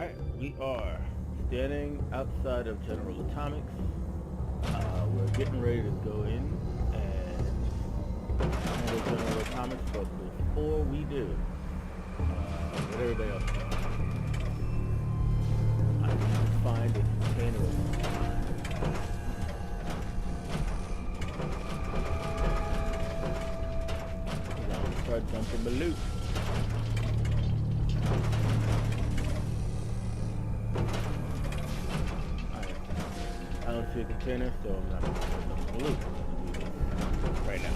Alright, we are standing outside of General Atomics. We're getting ready to go in and handle General Atomics, but before we do, what everybody else does, I need to find a container of supplies. I'm going to start dumping the loot. I don't see a container, so I'm not going to start dumping the loot. I'm going to do this right now.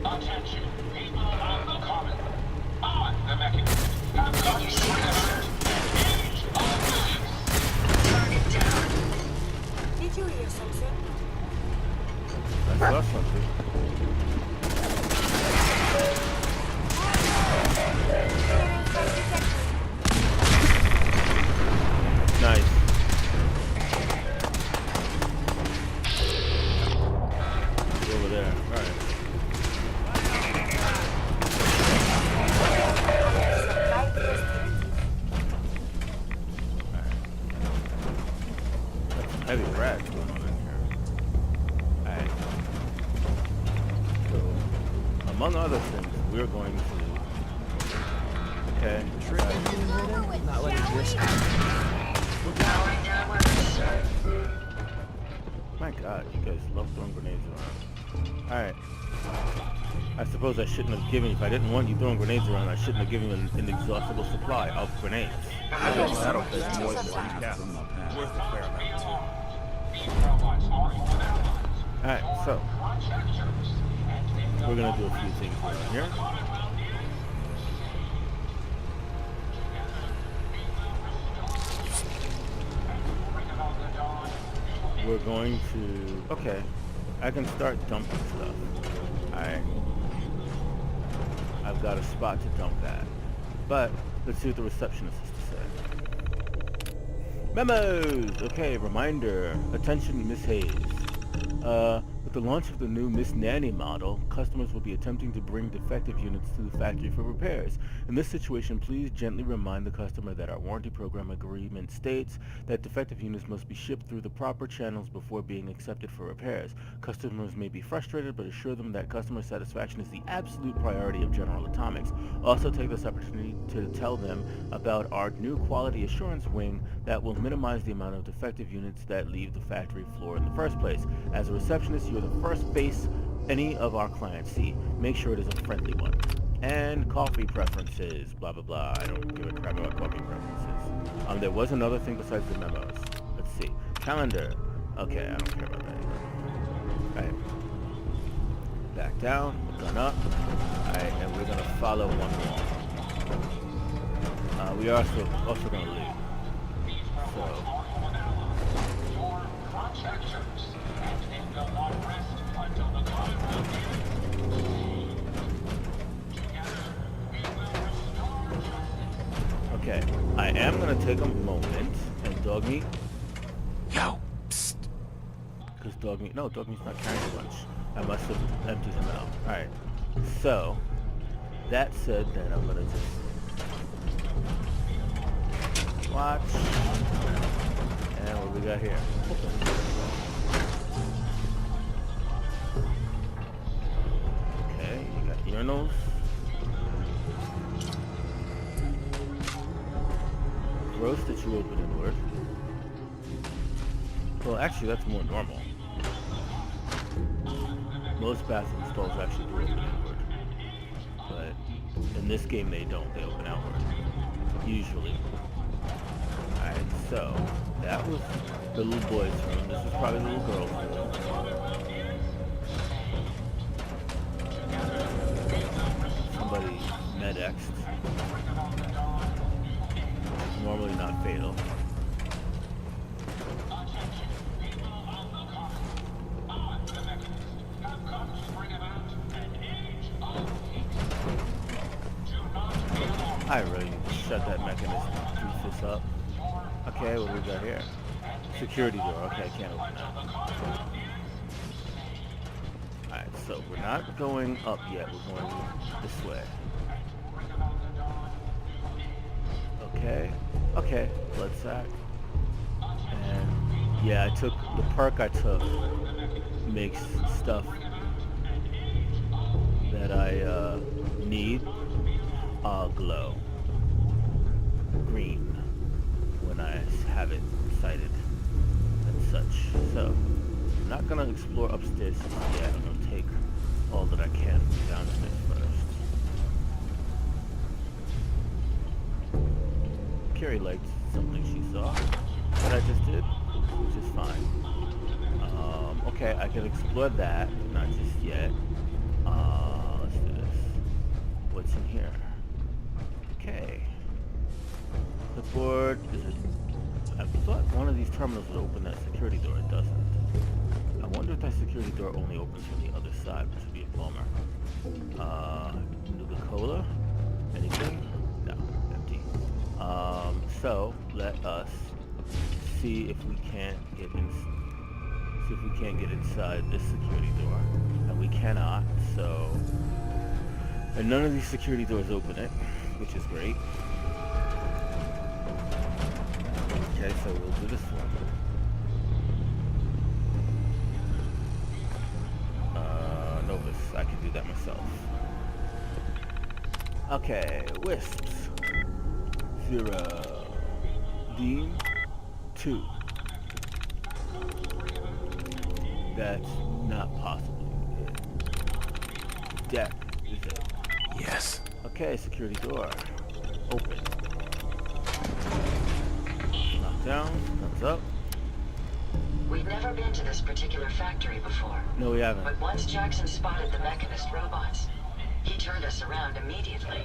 Attention, people of the Commonwealth. On the Mechanist. Have got you surrendered. Engage all units. Target down. Did you hear something? I saw something. Nice. Over there. All right. Heavy rats going on in here. Alright. So, among other things, we're going to... Okay. Not letting this happen. My god, you guys love throwing grenades around. Alright. I suppose I shouldn't have given... If I didn't want you throwing grenades around, I shouldn't have given you an inexhaustible supply of grenades. That'll fit more than worth a fair amount too. Alright, so we're gonna do a few things around here. We're going to... Okay, I can start dumping stuff. Alright. I've got a spot to dump that. But let's see what the receptionist has to say. Memos! Okay, reminder. Attention, Miss Hayes. With the launch of the new Miss Nanny model, customers will be attempting to bring defective units to the factory for repairs. In this situation, please gently remind the customer that our warranty program agreement states that defective units must be shipped through the proper channels before being accepted for repairs. Customers may be frustrated, but assure them that customer satisfaction is the absolute priority of General Atomics. Also take this opportunity to tell them about our new quality assurance wing that will minimize the amount of defective units that leave the factory floor in the first place. As a receptionist, you're the first face any of our clients see. Make sure it is a friendly one. And coffee preferences, blah blah blah. I don't give a crap about coffee preferences. There was another thing besides the memos. Let's see. Calendar. Okay, I don't care about that anymore. Alright. Back down, gun up. Alright, and we're gonna follow one wall. We are also gonna leave. So okay, I am gonna take a moment and dog meat. Yo, psst. Because dog meat's not carrying a bunch. I must have emptied him out. Alright, so that said, then I'm gonna just watch. And what we got here? Okay, you got urinals. Gross that you open inward. Well, actually, that's more normal. Most bathroom stalls actually do open inward. But in this game, they don't. They open outward. Usually. Alright, so that was the little boy's room. This is probably the little girl's room. Somebody med-exed. Normally not fatal. I really need to shut that Mechanist doofus up. Okay, what do we got here? Security door. Okay, I can't open that. Alright, so we're not going up yet. We're going this way. Okay. Okay, blood sack. And yeah, I took the perk I took makes stuff that I need glow green when I have it sighted and such. So I'm not gonna explore upstairs yet. I'm gonna take all that I can from downstairs first. Carrie liked something she saw that I just did, which is fine. Okay, I can explore that, but not just yet. Let's do this. What's in here? Okay. Clipboard is it? I thought one of these terminals would open that security door. It doesn't. I wonder if that security door only opens from the other side, which would be a bummer. Nuka-Cola? Anything? No, empty. So let us see if we can't get in. See if we can't get inside this security door, and we cannot. So, and none of these security doors open it, which is great. Okay, so we'll do this one. Novus, I can do that myself. Okay, wisps. 0. Dean. 2. That's not possible. Deck is it? Yes. Okay, security door. Open. Knock down. Thumbs up. We've never been to this particular factory before. No, we haven't. But once Jackson spotted the Mechanist robots, he turned us around immediately.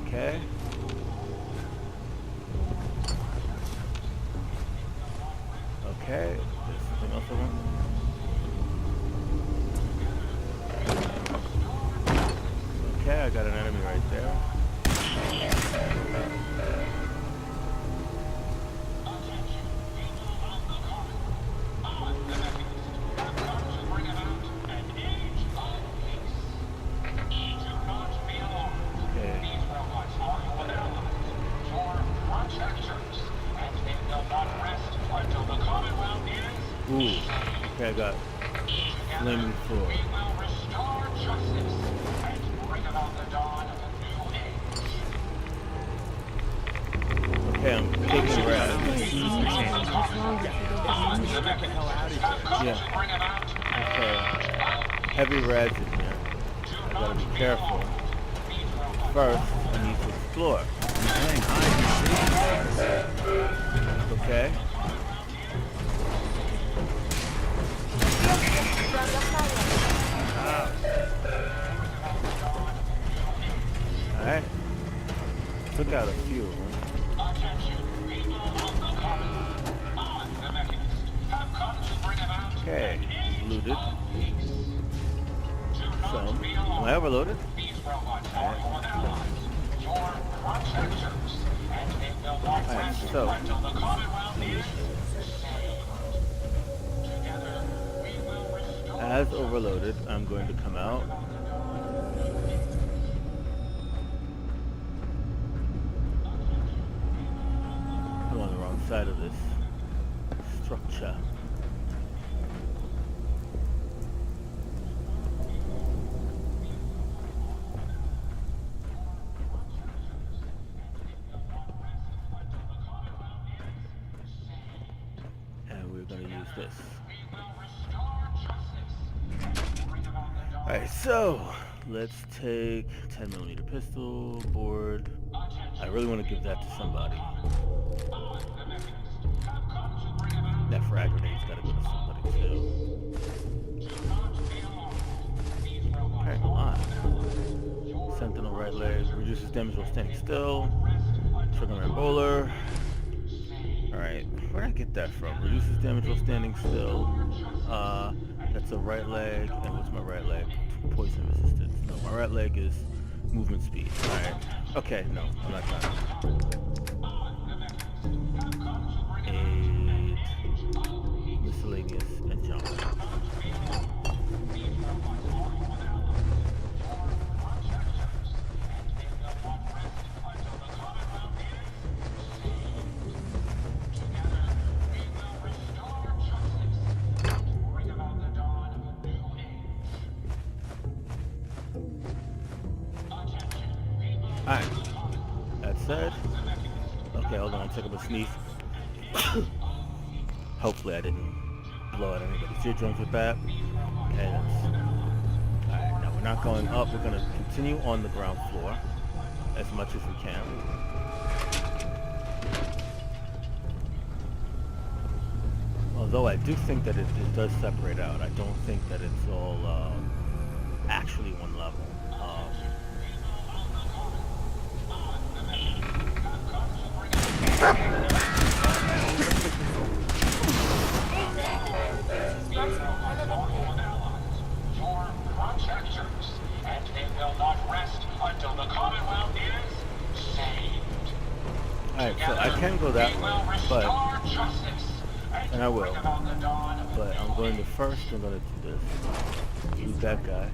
Okay. Okay. There's something else I want. Okay, I got an enemy right there. Ooh, okay, I got flaming floor. We will restore justice and bring about the dawn of a new age. Okay, I'm taking red. Yeah. Okay. Heavy reds in here. I gotta be careful. First, I need to explore. Okay. Alright. Took out a few. Okay. Looted. Some. Am I overloaded? Alright, so. As overloaded, I'm going to come out. I'm on the wrong side of this structure. And we're going to use this. Alright, so let's take 10mm pistol, board. I really want to give that to somebody. That frag grenade's gotta go to somebody too. Alright, come on. Sentinel right leg, reduces damage while standing still. Triggerman bowler. Alright, where did I get that from? Reduces damage while standing still. That's a right leg, and what's my right leg? Poison resistance. No, my right leg is movement speed. Alright. Okay, no, I'm not done. Aid, miscellaneous, and jump. Alright, that said, okay, hold on, take up a sneeze. Hopefully I didn't blow out anybody's eardrums with that. Okay, alright, now we're not going up, we're going to continue on the ground floor as much as we can. Although I do think that it does separate out. I don't think that it's all actually one level. Your protectors, and they will not rest until the Commonwealth is saved. Alright, so I can go that way, but, and I will, but I'm going to first, I'm going to do this. Use that guy.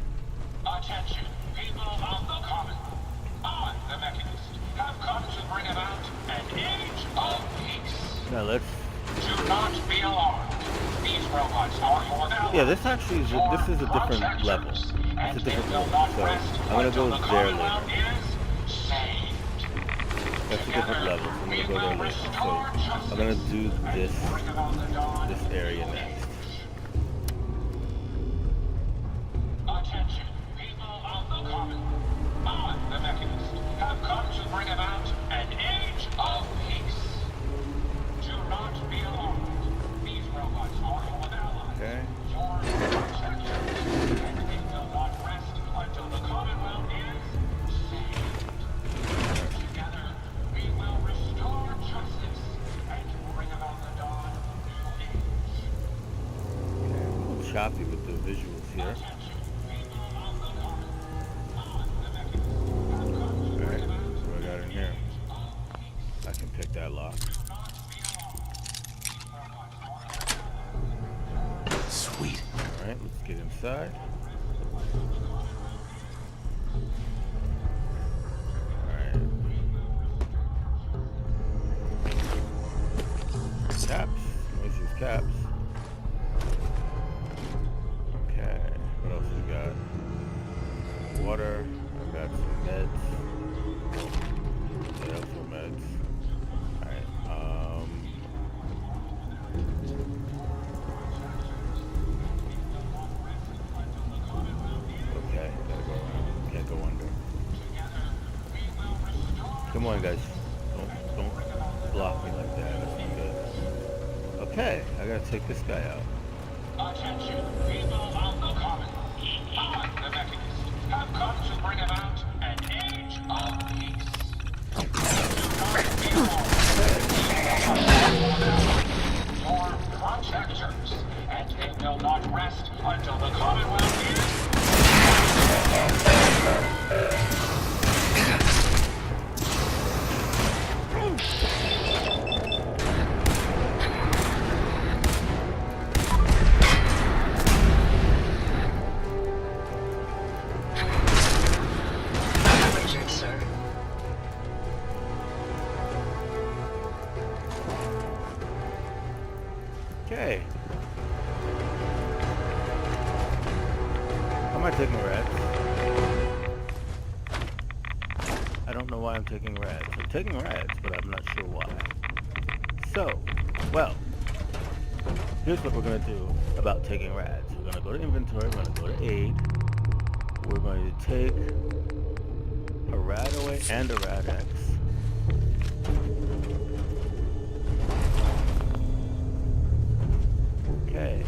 Attention, people of the Commonwealth. I, the Mechanist, have come to bring about an age of peace. Now let's... Do not be alarmed. These robots are for their Yeah, this actually is this is a different level. It's a different level, so I'm going to go there later. That's a different level, so I'm going to go there later. So I'm going to do this area next. Attention, people of the Commonwealth. I, the Mechanist, have come to bring about an age of peace. Do not be alarmed. These robots are for their lives. Okay. Your protectors, and they will not rest until the Commonwealth is saved. Together, we will restore justice and bring about the dawn of a new age. Okay, a little choppy with the visuals here. Alright, what do I got in here? I can pick that lock. Sweet. Alright, let's get inside. Alright. Caps. Let's use caps. Okay, what else we got? Water. I've got some meds. Yeah, some meds. Alright, okay, gotta go around. Can't go under. Come on, guys. Don't block me like that. That's not good. Okay, I gotta take this guy out. Attention, people of the Commonwealth. I, the Mechanist, have come to bring about an age of peace. Do not be alarmed. Your protectors, and they will not rest until the Commonwealth is... Richard, sir. Okay. Am I taking reds? I don't know why I'm taking reds. I'm taking reds, but I'm not sure why. So, well, here's what we're going to do about taking reds. We're going to go to inventory, we're going to go to aid. We're going to take a rad away and a rad X. Okay.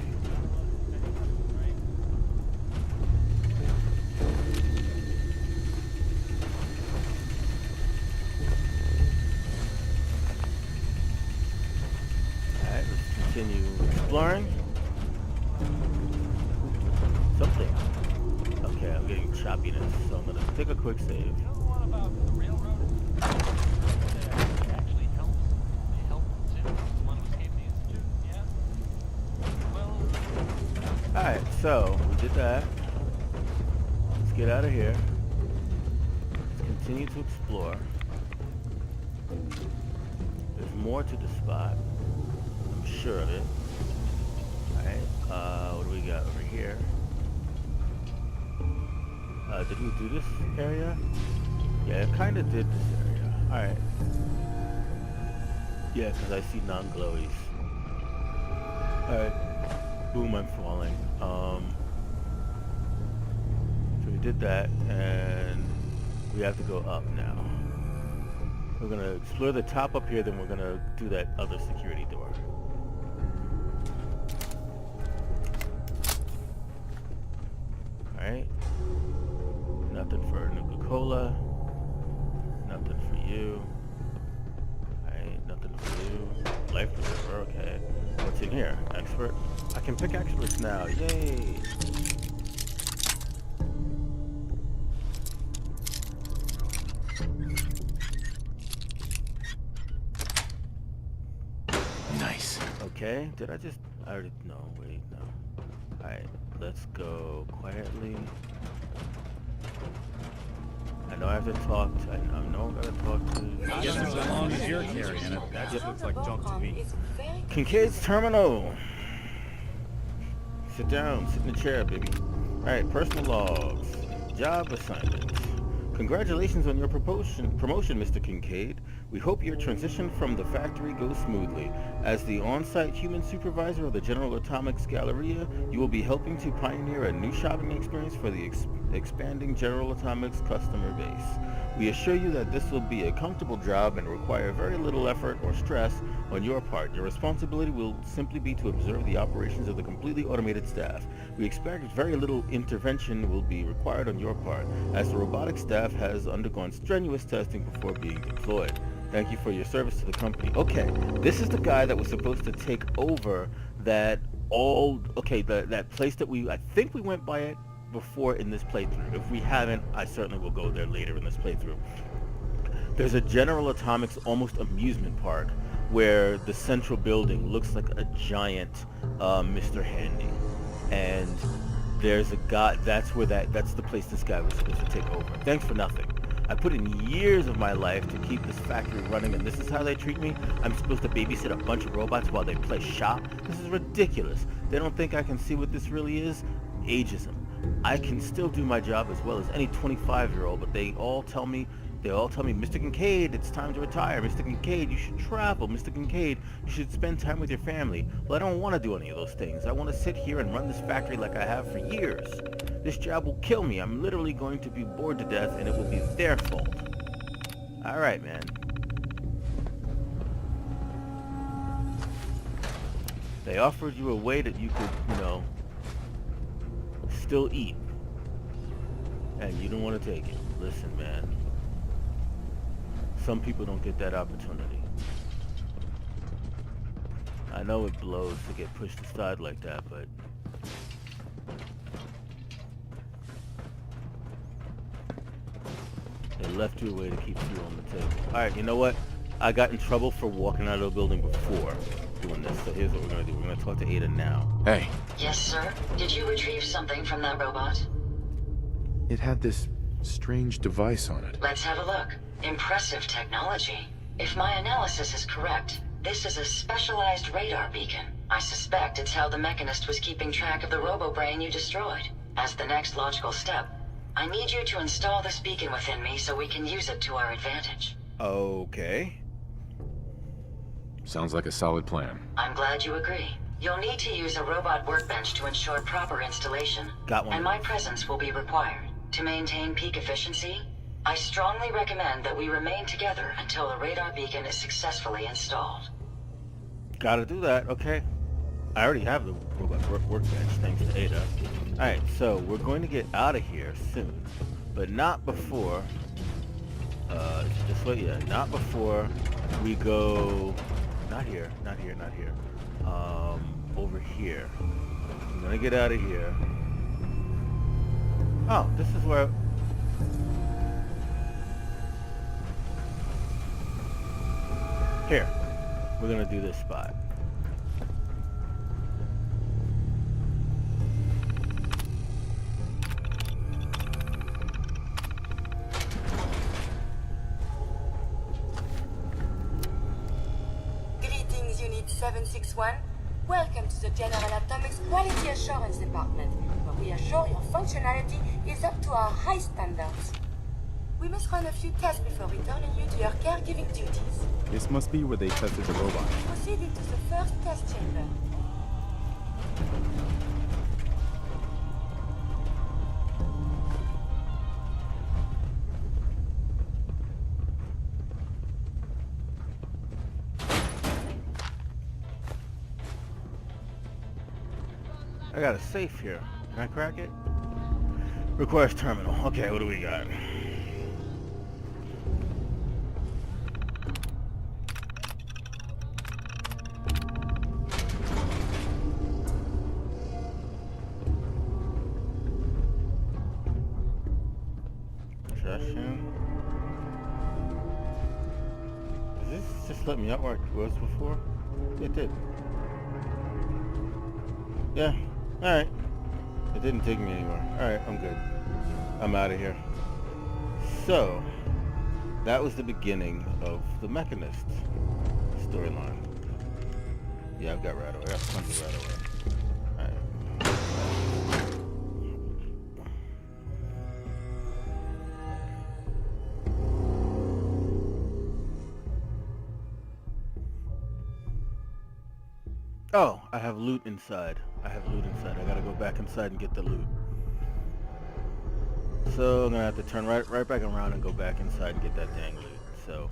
continue exploring. Something. Okay, I'm getting choppiness, so I'm gonna take a quick save. Alright, so we did that. Let's get out of here. Let's continue to explore. There's more to the spot. I'm sure of it. Alright, what do we got over here? Did we do this area? Yeah, it kind of did this area. Alright. Yeah, because I see non-glowies. Alright. Boom, I'm falling. So we did that, and we have to go up now. We're gonna explore the top up here, then we're gonna do that other security door. Alright. Nothing for Nuka-Cola. Nothing for you. Alright, nothing for you. Life preserver, okay. What's in here? Expert? I can pick experts now, yay! Nice. Okay, did I just... I already... No, wait, no. Alright, let's go quietly. I know I have to talk to... I know I gotta talk to... I guess as long as you're carrying it, that just looks like junk to me. Kincaid's terminal! Sit down, sit in the chair, baby. Alright, personal logs. Job assignments. Congratulations on your promotion, Mr. Kincaid. We hope your transition from the factory goes smoothly. As the on-site human supervisor of the General Atomics Galleria, you will be helping to pioneer a new shopping experience for the expanding General Atomics customer base. We assure you that this will be a comfortable job and require very little effort or stress on your part. Your responsibility will simply be to observe the operations of the completely automated staff. We expect very little intervention will be required on your part, as the robotic staff has undergone strenuous testing before being deployed. Thank you for your service to the company. Okay, this is the guy that was supposed to take over that that place that I think we went by it before in this playthrough. If we haven't, I certainly will go there later in this playthrough. There's a General Atomics almost amusement park where the central building looks like a giant Mr. Handy. And there's a guy, that's the place this guy was supposed to take over. Thanks for nothing. I put in years of my life to keep this factory running, and this is how they treat me? I'm supposed to babysit a bunch of robots while they play shop? This is ridiculous. They don't think I can see what this really is? Ageism. I can still do my job as well as any 25-year-old, but they all tell me, Mr. Kincaid, it's time to retire. Mr. Kincaid, you should travel. Mr. Kincaid, you should spend time with your family. Well, I don't want to do any of those things. I want to sit here and run this factory like I have for years. This job will kill me. I'm literally going to be bored to death, and it will be their fault. All right, man. They offered you a way that you could, still eat. And you don't want to take it. Listen, man. Some people don't get that opportunity. I know it blows to get pushed aside like that, but... they left you a way to keep food on the table. Alright, you know what? I got in trouble for walking out of the building before doing this, so here's what we're going to do. We're going to talk to Ada now. Hey. Yes, sir? Did you retrieve something from that robot? It had this strange device on it. Let's have a look. Impressive technology. If my analysis is correct, this is a specialized radar beacon. I suspect it's how the Mechanist was keeping track of the robo-brain you destroyed. As the next logical step, I need you to install this beacon within me so we can use it to our advantage. Okay. Sounds like a solid plan. I'm glad you agree. You'll need to use a robot workbench to ensure proper installation. Got one. And my presence will be required. To maintain peak efficiency, I strongly recommend that we remain together until the radar beacon is successfully installed. Gotta do that, okay. I already have the robot workbench, thanks to Ada. Alright, so we're going to get out of here soon. But not before... this way, yeah. Not before we go... Not here, not here, not here. over here. I'm gonna get out of here. Oh, this is where... Here. We're gonna do this spot. Greetings, Unit 761. Welcome to the General Atomics Quality Assurance Department, where we assure your functionality is up to our high standards. We must run a few tests before returning you to your caregiving duties. This must be where they tested the robot. Proceed into the first test chamber. I got a safe here. Can I crack it? Requires terminal. Okay, what do we got? Session. Does this just let me out where I was before? It did. Yeah. Alright. It didn't take me anywhere. Alright, I'm good. I'm out of here. So, that was the beginning of the Mechanist storyline. Yeah, I've got right away. I got tons of right away. Oh, I have loot inside. I gotta go back inside and get the loot. So I'm gonna have to turn right back around and go back inside and get that dang loot. So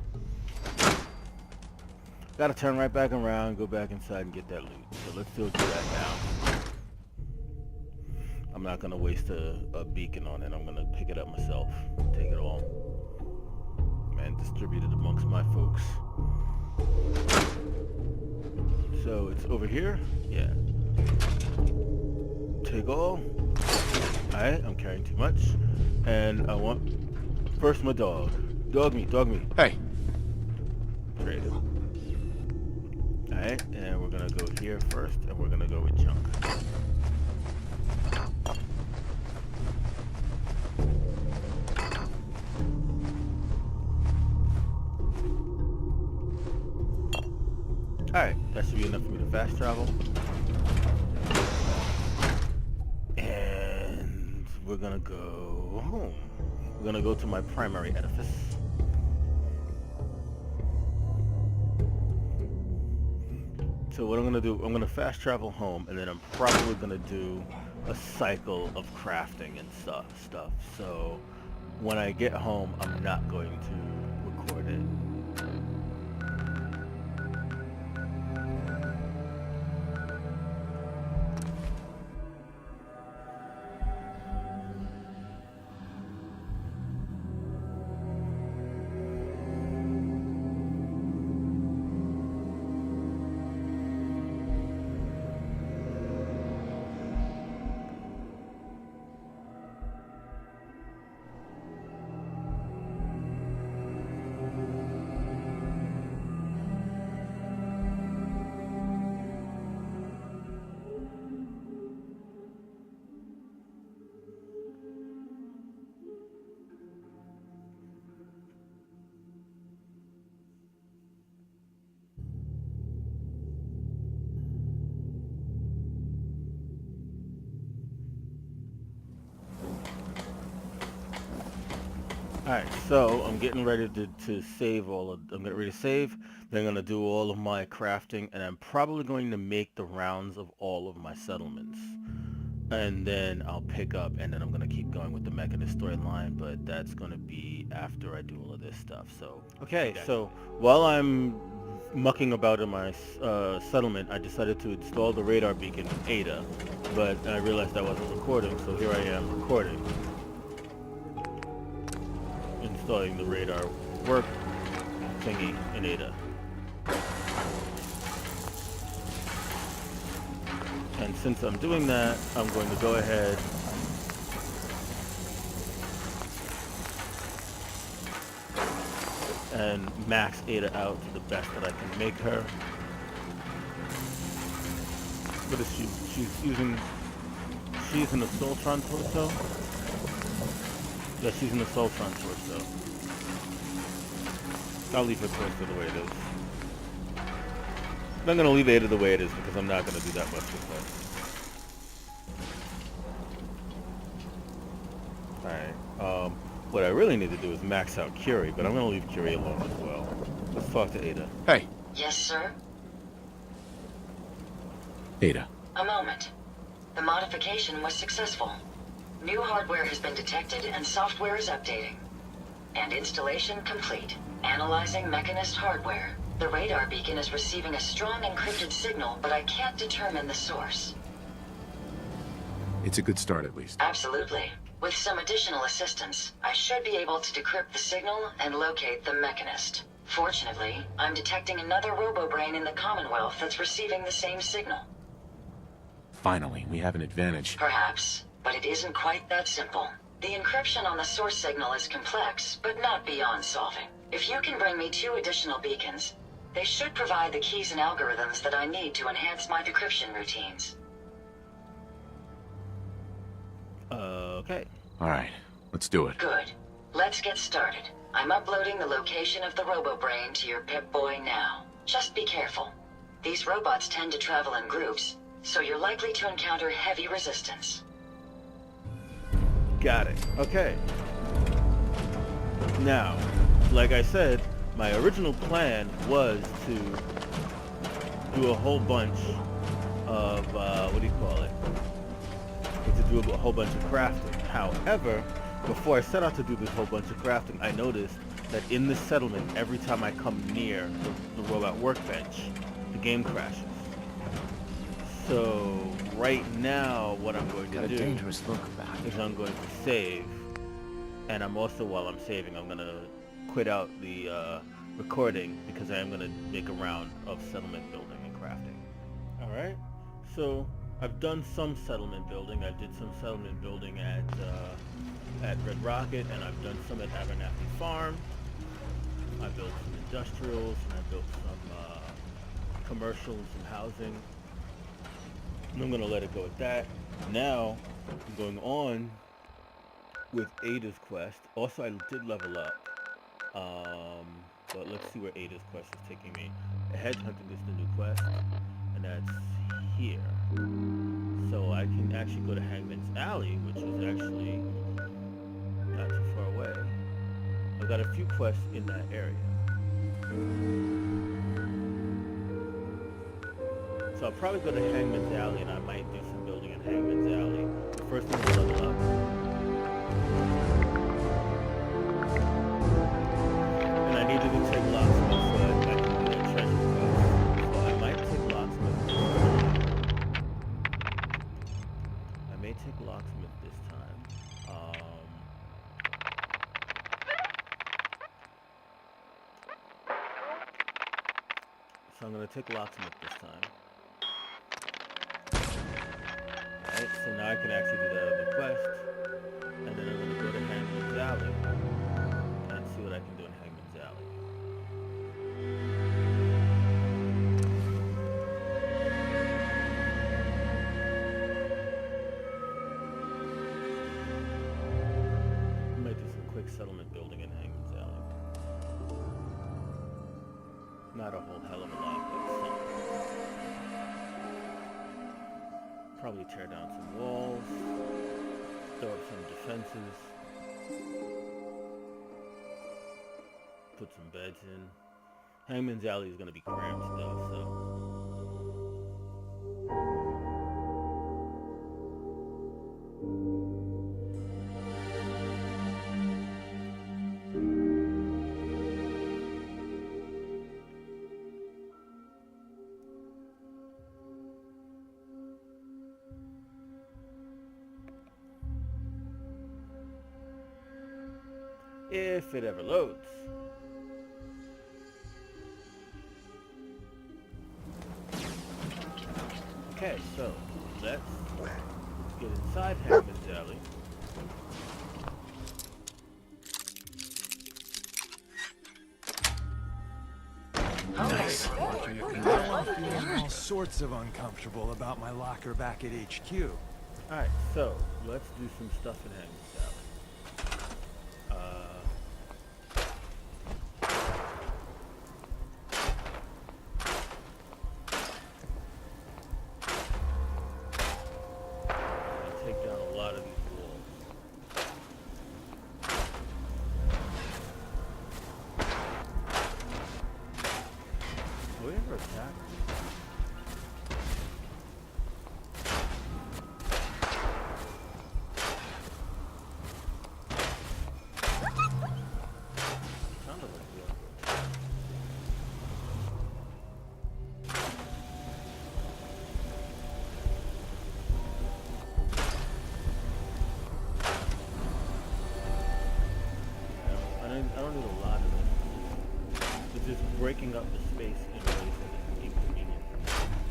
gotta turn right back around, go back inside and get that loot. So let's still do that now. I'm not gonna waste a beacon on it. I'm gonna pick it up myself. Take it all. And distribute it amongst my folks. So it's over here? Yeah. Take all. Alright, I'm carrying too much. And I want first my dog. Dog meat. Hey. Trade. Alright, and we're gonna go here first, and we're gonna go with junk. Alright, that should be enough for me to fast travel. And we're gonna go home. We're gonna go to my primary edifice. So what I'm gonna do, I'm gonna fast travel home, and then I'm probably gonna do a cycle of crafting and stuff. So when I get home, I'm not going to record it. Alright, so I'm getting ready to save I'm getting ready to save, then I'm going to do all of my crafting, and I'm probably going to make the rounds of all of my settlements. And then I'll pick up, and then I'm going to keep going with the Mechanist storyline, but that's going to be after I do all of this stuff. So, okay, so while I'm mucking about in my settlement, I decided to install the radar beacon in Ada, but I realized I wasn't recording, so here I am recording. Installing the radar work thingy in Ada. since I'm doing that, I'm going to go ahead and max Ada out to the best that I can make her. What is she? She's using a Soltron torso? Yeah, she's in a Soltron torso. I'll leave her torso the way it is. I'm going to leave Ada the way it is because I'm not going to do that much with her. Alright, what I really need to do is max out Curie, but I'm going to leave Curie alone as well. Let's talk to Ada. Hey, Yes, sir? Ada. A moment. The modification was successful. New hardware has been detected and software is updating. And installation complete. Analyzing Mechanist hardware. The radar beacon is receiving a strong encrypted signal, but I can't determine the source. It's a good start, at least. Absolutely. With some additional assistance, I should be able to decrypt the signal and locate the Mechanist. Fortunately, I'm detecting another robo-brain in the Commonwealth that's receiving the same signal. Finally, we have an advantage. Perhaps, but it isn't quite that simple. The encryption on the source signal is complex, but not beyond solving. If you can bring me 2 additional beacons, they should provide the keys and algorithms that I need to enhance my decryption routines. Okay. Alright, let's do it. Good. Let's get started. I'm uploading the location of the RoboBrain to your Pip-Boy now. Just be careful. These robots tend to travel in groups, so you're likely to encounter heavy resistance. Got it. Okay. Now, like I said, my original plan was to do a whole bunch of, what do you call it? To do a whole bunch of crafting. However, before I set out to do this whole bunch of crafting, I noticed that in this settlement, every time I come near the robot workbench, the game crashes. So, right now, what I'm going to do dangerous look about is I'm going to save, and I'm also, while I'm saving, I'm going to quit out the recording because I am going to make a round of settlement building and crafting. Alright, so I've done some settlement building. I did some settlement building at Red Rocket, and I've done some at Abernathy Farm. I built some industrials, and I built some commercial and some housing. And I'm going to let it go at that. Now, I'm going on with Ada's quest. Also, I did level up. But let's see where Ada's quest is taking me. Headhunting is the new quest, and that's here. So I can actually go to Hangman's Alley, which is actually not too far away. I've got a few quests in that area. So I'll probably go to Hangman's Alley, and I might do some building in Hangman's Alley. The first thing is level up. And I needed to take locksmith so that I can do that treasure quest. So I might take locksmith this time. I may take locksmith this time. So I'm going to take locksmith this time. Alright, so now I can actually do that other quest. And then I'm going to go to Hangman's Alley and see what I can do in Hangman's Alley. I might do some quick settlement building in Hangman's Alley. Not a whole hell of a lot, but some. Probably tear down some walls, throw up some defenses, put some beds in. Hangman's Alley is going to be cramped though, so. If it ever loads. Okay, so let's get inside Hammond's Alley. Nice. All sorts of uncomfortable about my locker back at HQ. Alright, so let's do some stuff in Hammond's Alley. Take down a lot of these walls. Will we ever attack? Sounded like we ever attacked. I don't need a lot of it. It's just breaking up the space in ways that is inconvenient for me.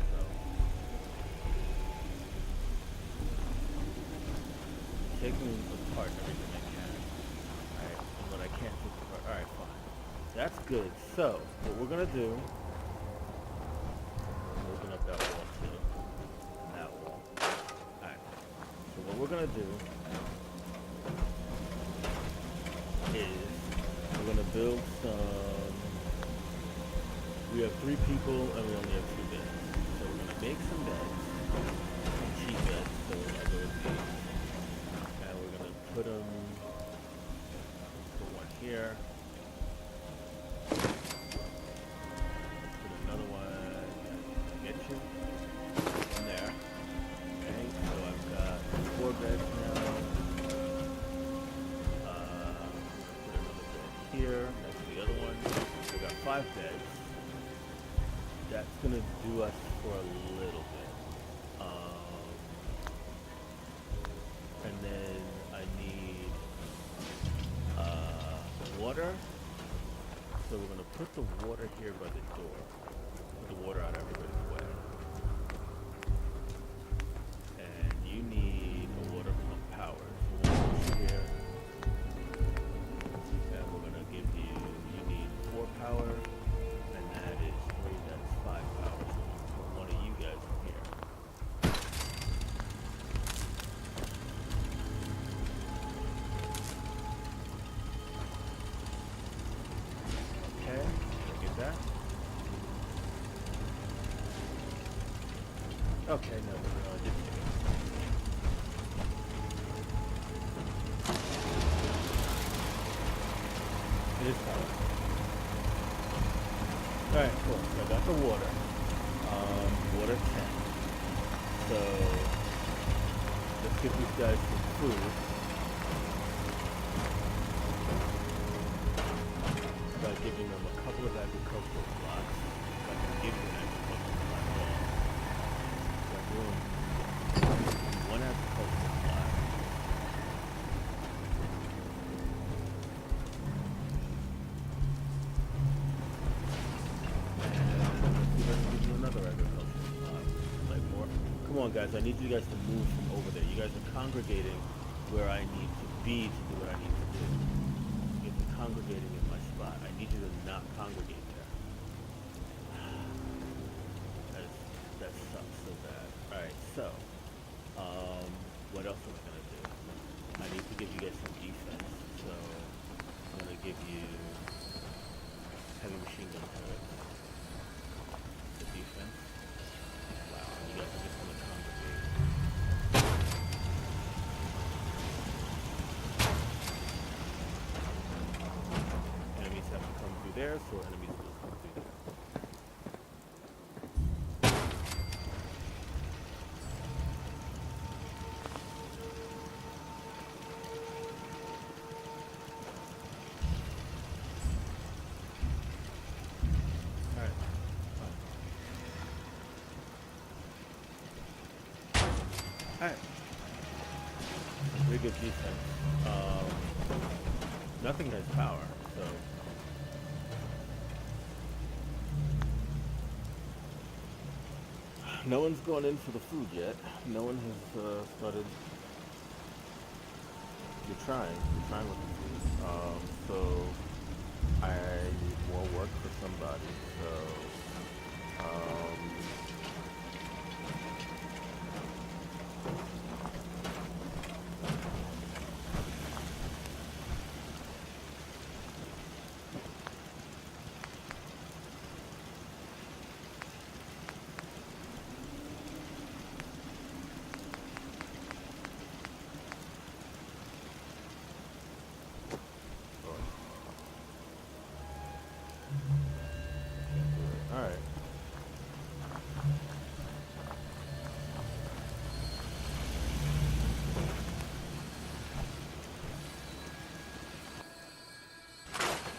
So taking apart everything I can. Alright, and what I can't take apart. Alright, fine. That's good. So what we're gonna do, open up that wall too. And that wall. Alright. So what we're gonna do is we're gonna build some. We have 3 people and we only have 2 beds. So we're gonna make some beds, some cheap beds. So I'll go with these, and we're gonna put them. Put one here. Put another one. Get you in there. Okay. So I've got 4 beds now. Here, next to the other one. We got 5 beds. That's gonna do us for a little bit. And then I need water. So we're gonna put the water here by the door. Put the water out everybody's way. And you need a water pump power. So we'll put you here. And we're gonna give you, need 4 power, and that is 3, that's 5 power. So we'll put one of you guys in here. Okay, did I get that? Okay, no, I didn't get it. It is power. Alright, cool. So I got the water. Water 10. So let's give these guys some food. By giving them a couple of agricultural plots. If I can give them agricultural plots at all. So I'm doing 1 agricultural plot. Come on, guys, I need you guys to move from over there. You guys are congregating where I need to be to do what I need to do. You guys are congregating in my spot. I need you to not congregate there. That sucks so bad. Alright, so, what else am I going to do? I need to give you guys some defense. So, I'm going to give you heavy machine gun turrets. The defense. Wow, you guys are just going to congregate. Enemies have to come through there, so enemies will come through there. Alright. Pretty good defense. Nothing has power, so. No one's going in for the food yet. No one has started. You're trying with the food. So I need more work for somebody. So all right.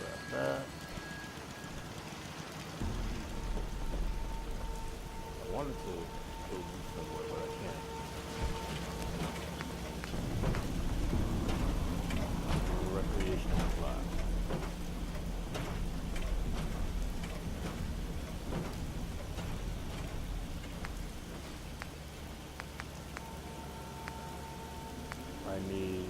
Grab that. I wanted to go do somewhere, but I can't. Recreational slot. I need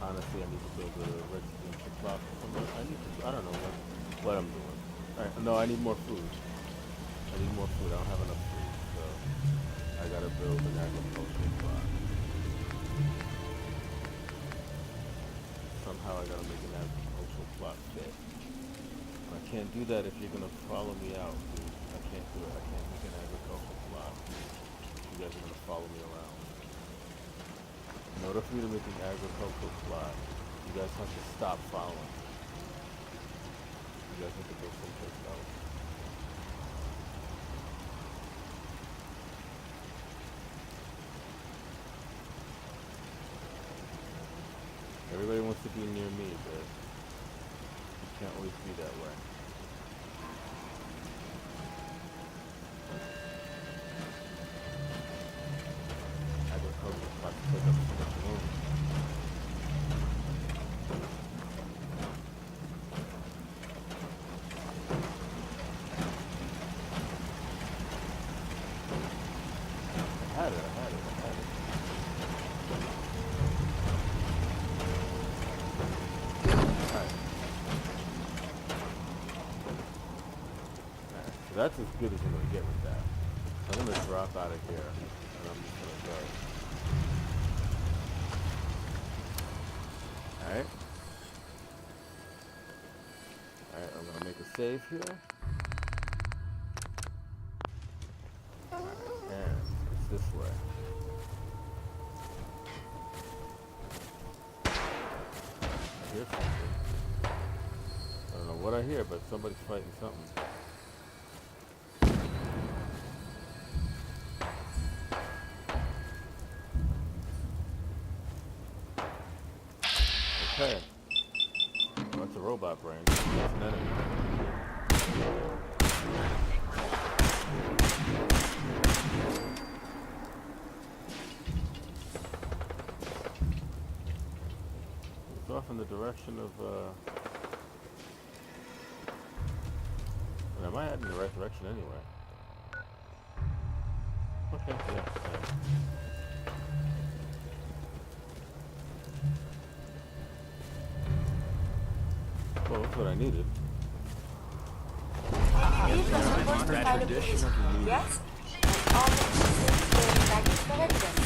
honestly, I need to build a residential plot for somewhere. I don't know what I'm doing. Alright, no, I need more food. I need more food. I don't have enough food, so I gotta build an agricultural plot. Somehow I gotta make an agricultural plot fit. I can't do that if you're gonna follow me out, dude. I can't do it. I can't make an agricultural plot. You guys are gonna follow me around. In order for me to make an agricultural plot, you guys have to stop following. You guys have to go someplace else. Everybody wants to be near me, but you can't always be that way. Agricultural plots take up so much room. I had it. That's as good as I'm going to get with that. So I'm going to drop out of here, and I'm just going to go. Alright. Alright, I'm going to make a save here. And it's this way. I hear something. I don't know what I hear, but somebody's fighting something. Okay. Well, that's a robot brain. That's an enemy. It's off in the direction of, am I heading in the right direction anyway? Okay, yeah. Well, that's what I needed. These were supposed to find a police. Yes? All the pieces were baggage for evidence.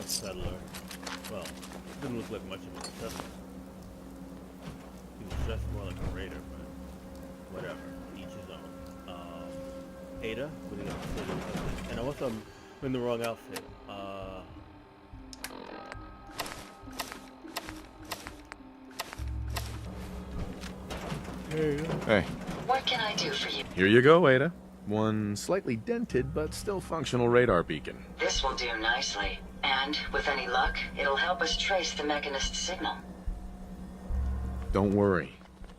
settler. Well, didn't look like much of a settler. He was dressed more like a raider, but whatever. Each his own. Ada, what do you got to say about this? And also, I'm in the wrong outfit. Hey, What can I do for you? here you go, Ada. One slightly dented but still functional radar beacon. This will do nicely. And, with any luck, it'll help us trace the Mechanist signal. Don't worry.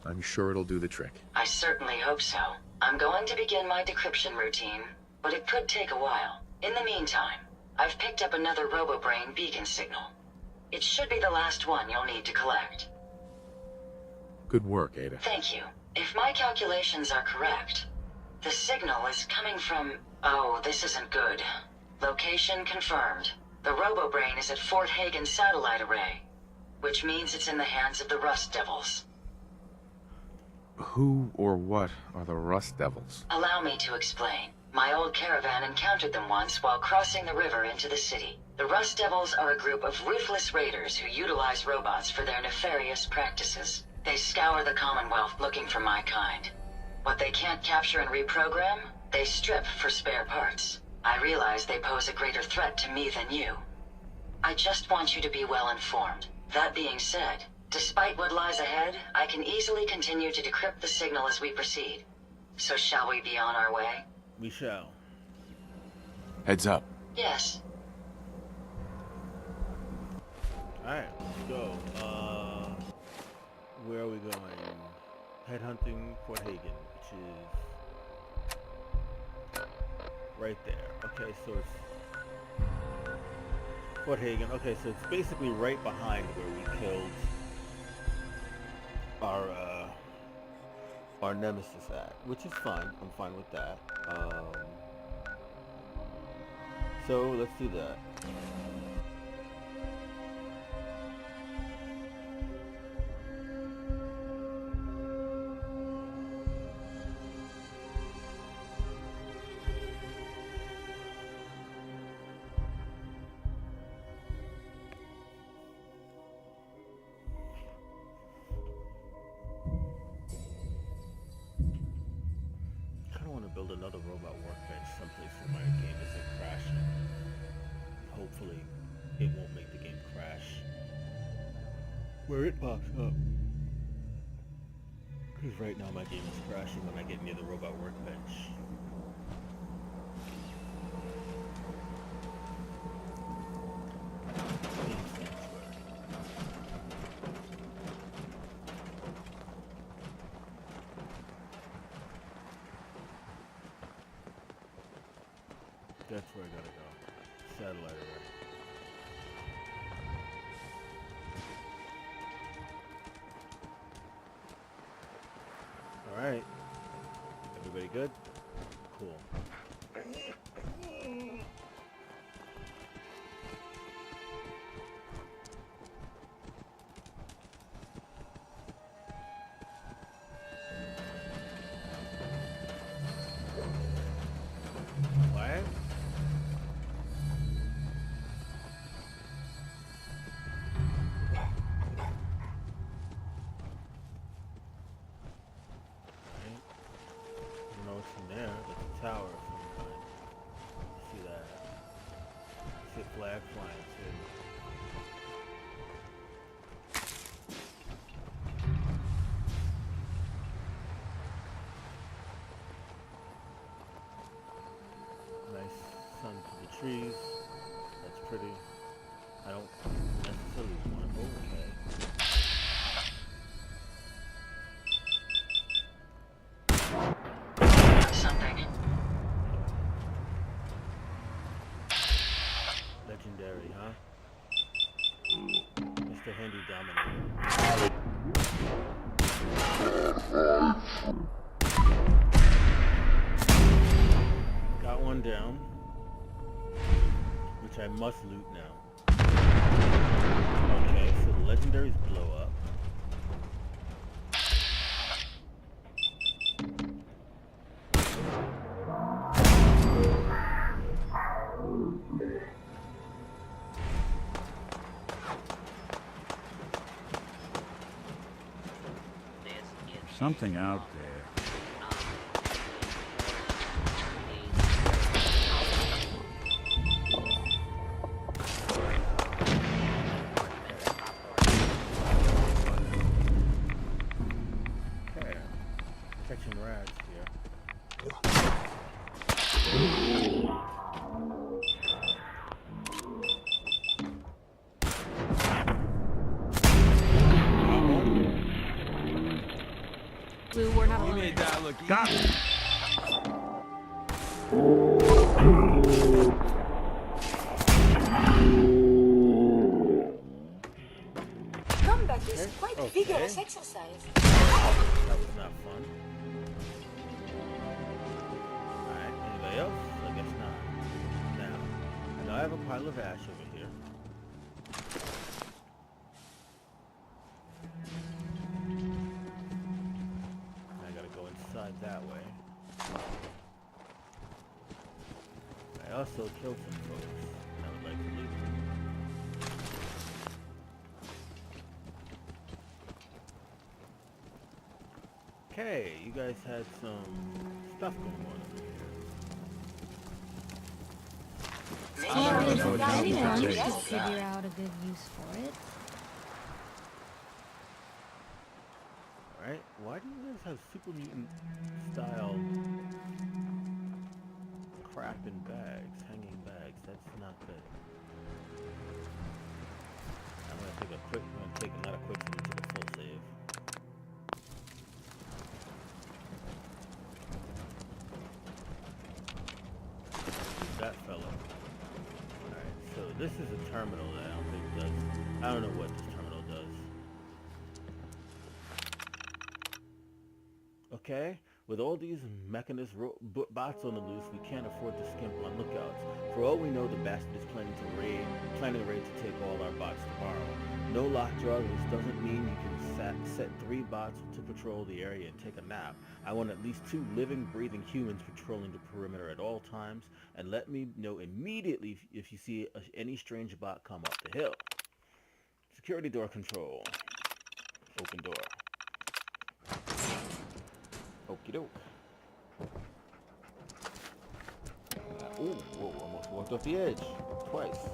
I'm sure it'll do the trick. I certainly hope so. I'm going to begin my decryption routine, but it could take a while. In the meantime, I've picked up another RoboBrain beacon signal. It should be the last one you'll need to collect. Good work, Ada. Thank you. If my calculations are correct, the signal is coming from... Oh, this isn't good. Location confirmed. The RoboBrain is at Fort Hagen Satellite Array, which means it's in the hands of the Rust Devils. Who or what are the Rust Devils? Allow me to explain. My old caravan encountered them once while crossing the river into the city. The Rust Devils are a group of ruthless raiders who utilize robots for their nefarious practices. They scour the Commonwealth looking for my kind. What they can't capture and reprogram, they strip for spare parts. I realize they pose a greater threat to me than you. I just want you to be well informed. That being said, despite what lies ahead, I can easily continue to decrypt the signal as we proceed. So shall we be on our way? We shall. Heads up. Yes. Alright, let's go. Where are we going? Headhunting Fort Hagen, which is right there. Okay, so it's Fort Hagen. Okay, so it's basically right behind where we killed our nemesis at, which is fine. I'm fine with that. So let's do that. Build another robot workbench someplace where my game isn't crashing. Hopefully, it won't make the game crash where it pops up. Because right now my game is crashing when I get near the robot workbench. That's where I gotta go. Satellite array. Alright. Everybody good? Cool. What? There, there's a tower of some kind. See that? See a flag flying too. Nice sun to the trees. That's pretty. I don't necessarily want to go okay. Legendary, huh? Mr. Handy Dominator. Got one down, which I must loot now. Okay, so the legendaries blow up. something out there. Okay. Catching rats here. Blue, we're not You alone. made that look Got easy. it. Combat is Okay, quite okay. vigorous exercise. That was not fun. Alright, anybody else? I guess not. Now, I know I have a pile of ash over here. I gotta go inside that way. I also killed some folks. I would like to leave them. Okay, you guys had some stuff going on over here. Yeah, gonna if go down to anyone the could table. figure out a good use for it. Alright, why do you guys have super mutant style crap in bags, hanging bags? That's not good. I'm gonna take a quick, not a quick, I'm gonna take a full save. That fella. Alright, so this is a terminal that I don't think does. I don't know what this terminal does. Okay, with all these Mechanist bots on the loose, we can't afford to skimp on lookouts. For all we know, the bastard is planning a raid to take all our bots tomorrow. No lockjaw, this doesn't mean you can set 3 bots to patrol the area and take a nap. I want at least 2 living, breathing humans patrolling the perimeter at all times, and let me know immediately if you see any strange bot come up the hill. Security door control. Open door. Okie doke. Ooh, whoa, almost walked off the edge. Twice.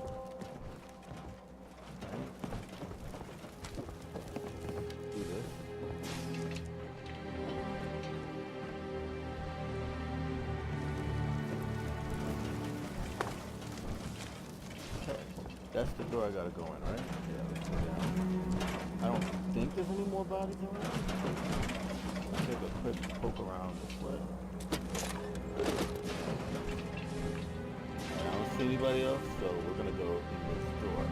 Do this. Okay, that's the door I gotta go in, right? Yeah, let's go down. I don't think there's any more bodies around. Take a quick poke around this way. I don't see anybody else, so we're gonna go in this door.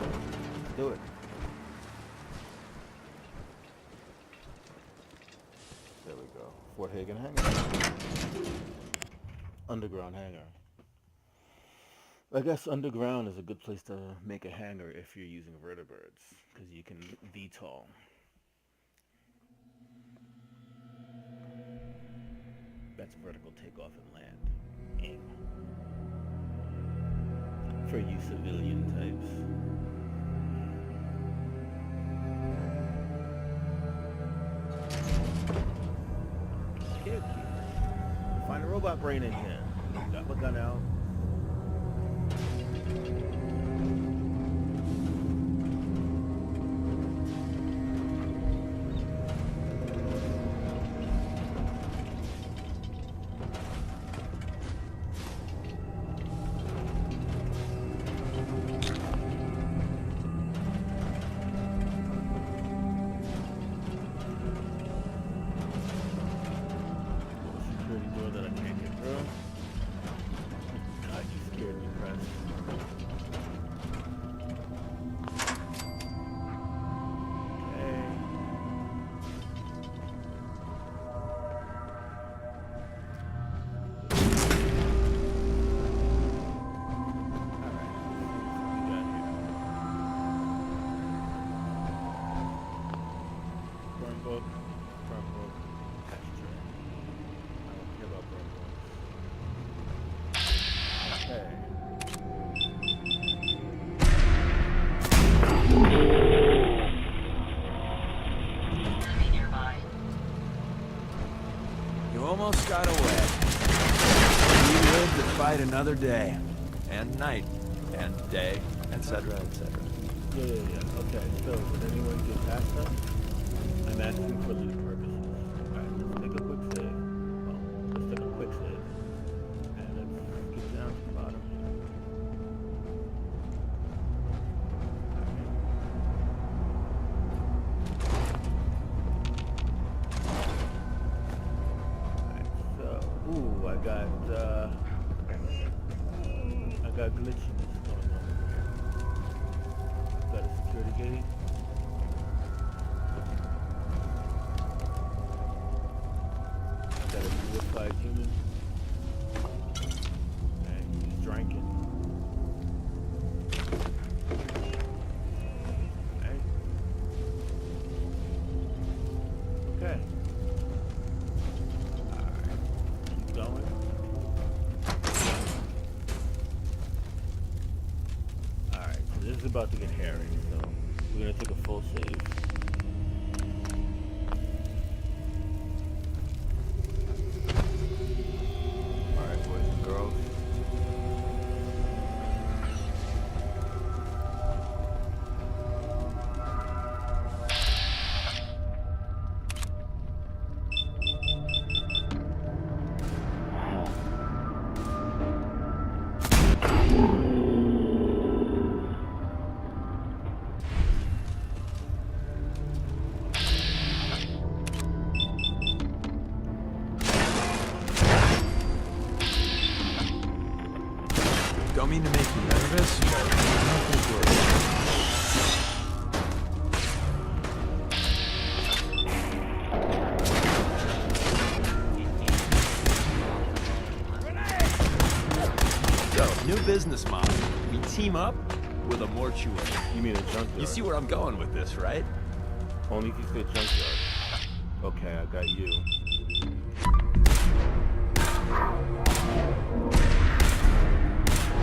Let's do it. There we go. Fort Hagen hangar. Underground hangar. I guess underground is a good place to make a hangar if you're using vertibirds, because you can VTOL. That's vertical takeoff and landing. For you civilian types. Okay. Find a robot brain in here. Got my gun out. Security door that I can't get through. God, you scared me, Press. Okay. Burn book, ashtray. I don't care about burn books. Okay. another day. And night. And day, etc., etc. Yeah. Okay, so did anyone get past that? I'm asking for loot purposes. Alright, let's take a quick save. Well, let's take a quick save. And let's get down to the bottom here. Alright, so, ooh, I got glitchiness going on over here. Got a security gate. Got a purified human. And he's drinking. Alright. Okay. Alright. Keep going. Alright, so this is about to get hairy, so we're gonna take a full save. Alright, boys and girls. Don't mean to make you nervous, but I don't think we're... So, new business model. We team up with a mortuary. You mean a junkyard? You see where I'm going with this, right? Only if you say junkyard. Okay, I got you.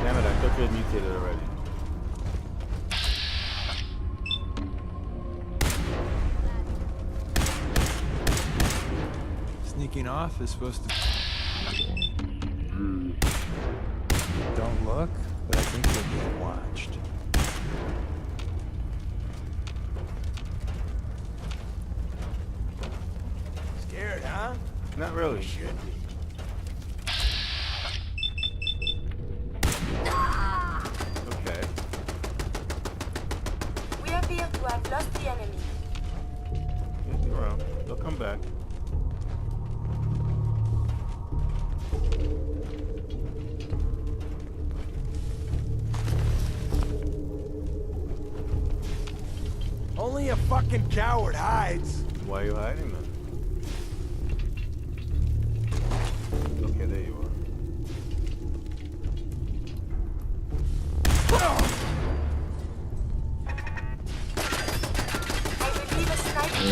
Damn it, I thought you had mutated already. Sneaking off is supposed to... Don't look, but I think you're being watched. Scared, huh? Not really. Should be. Okay. We appear to have lost the enemy. Stick around. They'll come back. Only a fucking coward hides. Why are you hiding then? Okay, there you are. I believe a sniper.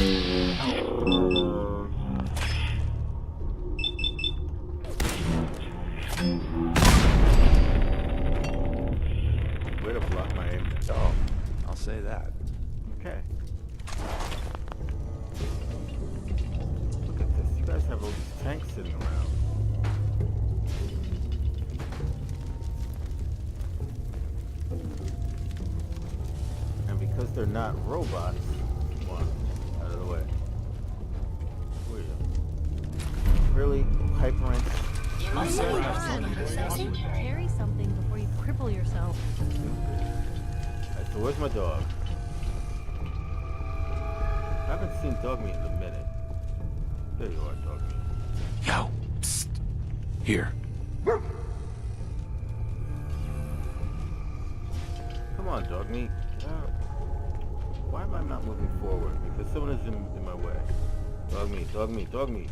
Way to block my aim. Oh, I'll say that. Okay. Look at this. You guys have all these tanks sitting around. And because they're not robots, come on, out of the way. Where are you? Really? Pipe wrench? You must Come have on, left you something can security. carry something before you cripple yourself. Alright, so where's my dog? I haven't seen Dogmeat in a minute. There you are, Dogmeat. Yo, psst. Here. Come on, Dogmeat. Get out. Why am I not moving forward? Because someone is in my way. Dogmeat, Dogmeat, Dogmeat.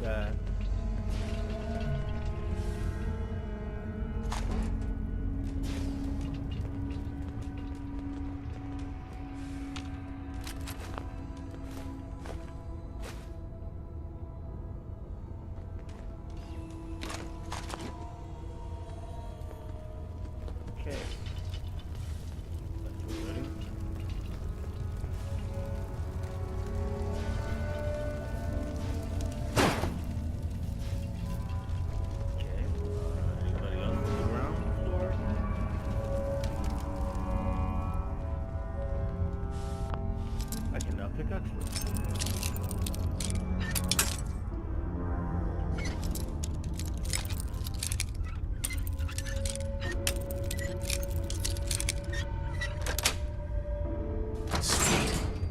that. Okay. That's ready. Okay. Anybody else on the ground floor? I can now pick up.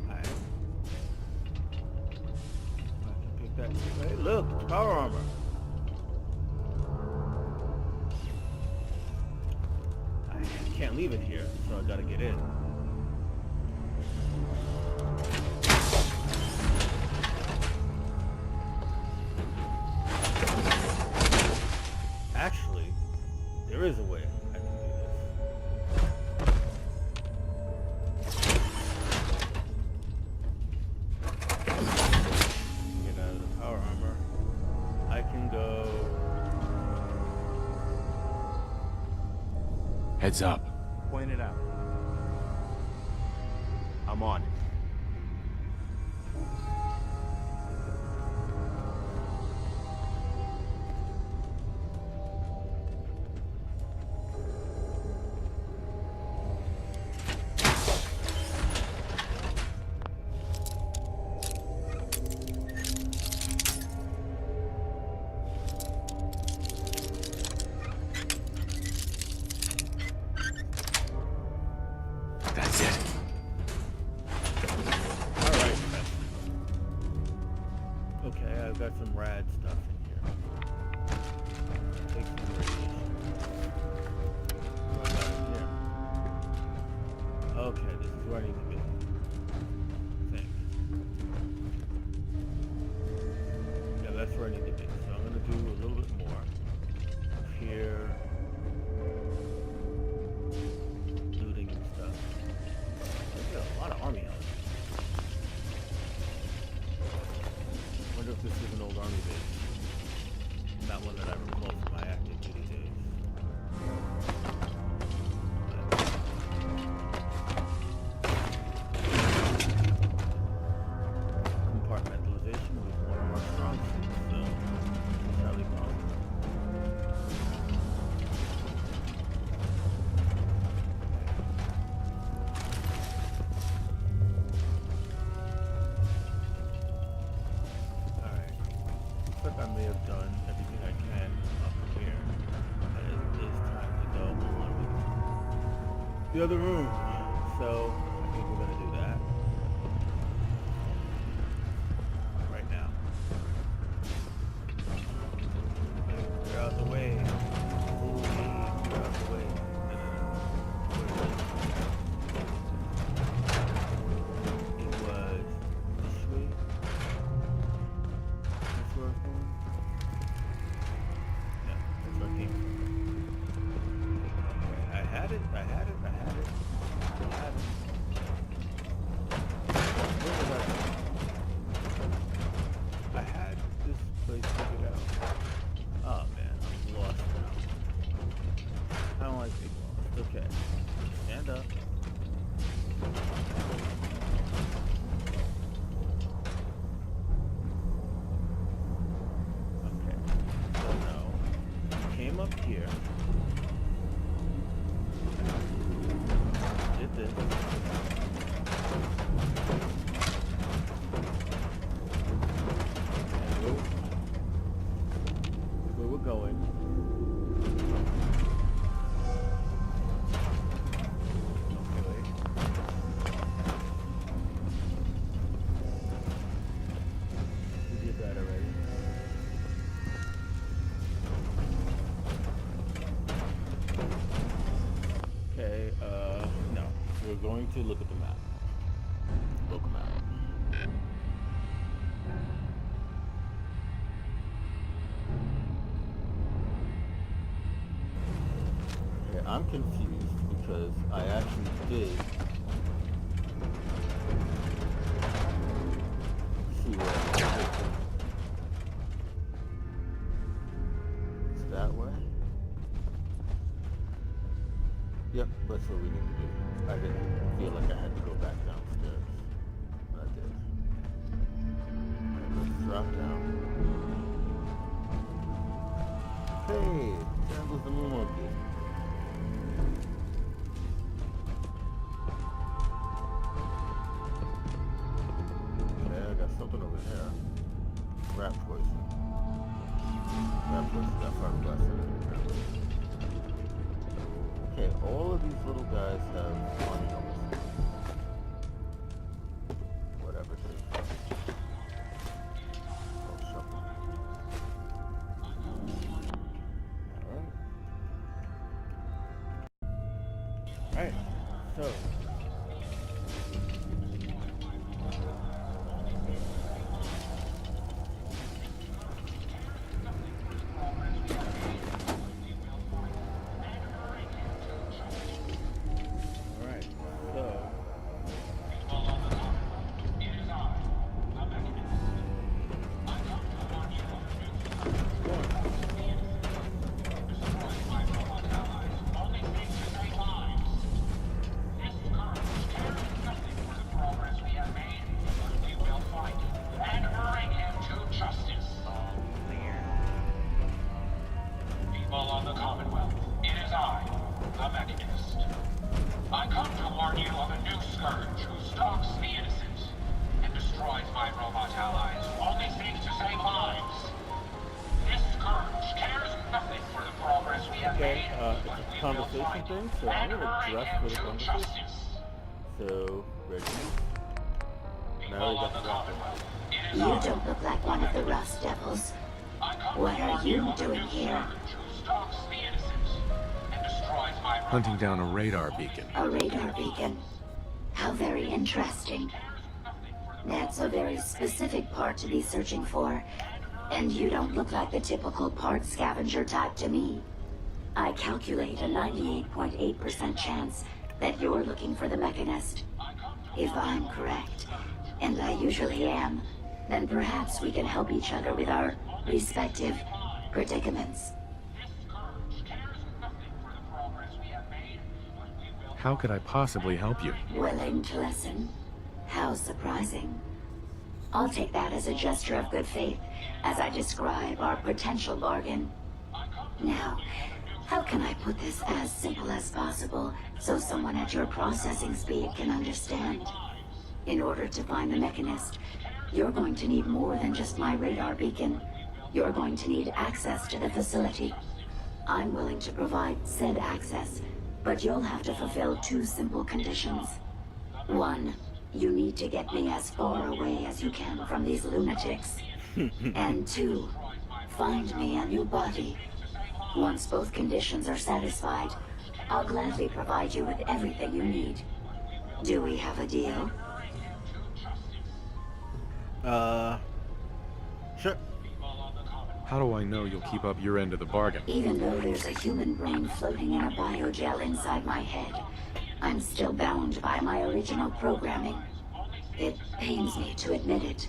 Alright. I can pick that. Hey, look, it's power armor. I can't leave it here, so I gotta get in. Actually, there is a way I can do this. Get out of the power armor. I can go. Heads up. Point it out. I'm on it. That's it. Alright. Okay, I've got some rad stuff in here. Take some radiation. What do I got in here? Okay, this is where I need to be. I think. Yeah, that's where I need to be. So I'm gonna do a little bit more. Up here. Looting and stuff. There's a lot of army out there. Wonder if this is an old army base. Not one that I recall from my active duty days. Compartmentalization was one of our strong suits, so it's highly possible. Alright. Looks like I may have done everything I can up here. And it is time to go on with the other room. So, I think we're gonna do that. Right now. Clear out the way. Ooh, clear out the way. It was this way. That's where I was going? Yeah, that's where I came from. Okay, I had it. Where was I? I had this place figured out. Oh man, I'm lost now. I don't like being lost. Okay. Stand up. Okay. So now, came up here. Did this. And where we're going. Okay, wait. We did that already. Okay, no. We're going to look at the map. Local map. I'm confused because I actually did see what I did. It's that way? Yep, that's what we need to do. I didn't feel like I had to go back downstairs, but I did. Alright, let's drop down. Hey, there goes the moon monkey. Okay, I got something over here. Rat poison. Rat poison got fiberglass in it. Okay, all of these little guys have money on them. Whatever it is. Oh, something. Alright, so On the Commonwealth, it is I, the Mechanist. I come to warn you of a new scourge who stalks the innocent and destroys my robot allies, only seeks to save lives. This scourge cares nothing for the progress we have made, but it's a we will conversation fight thing, so I'm and gonna bring dress him for the to conversation. justice. So, ready? People Now we on got the the rocket. Commonwealth, it is You I. don't look like one of the Rust Devils. I come What to are warn you of a doing new here? scourge who stalks the innocent and destroys my Hunting down a radar beacon. A radar beacon. How very interesting. That's a very specific part to be searching for. And you don't look like the typical part scavenger type to me. I calculate a 98.8% chance that you're looking for the Mechanist. If I'm correct, and I usually am, then perhaps we can help each other with our respective predicaments. How could I possibly help you? Willing to listen? How surprising. I'll take that as a gesture of good faith as I describe our potential bargain. Now, how can I put this as simple as possible so someone at your processing speed can understand? In order to find the Mechanist, you're going to need more than just my radar beacon. You're going to need access to the facility. I'm willing to provide said access, but you'll have to fulfill two simple conditions. One, you need to get me as far away as you can from these lunatics. And two, find me a new body. Once both conditions are satisfied, I'll gladly provide you with everything you need. Do we have a deal? Sure. How do I know you'll keep up your end of the bargain? Even though there's a human brain floating in a biogel inside my head, I'm still bound by my original programming. It pains me to admit it,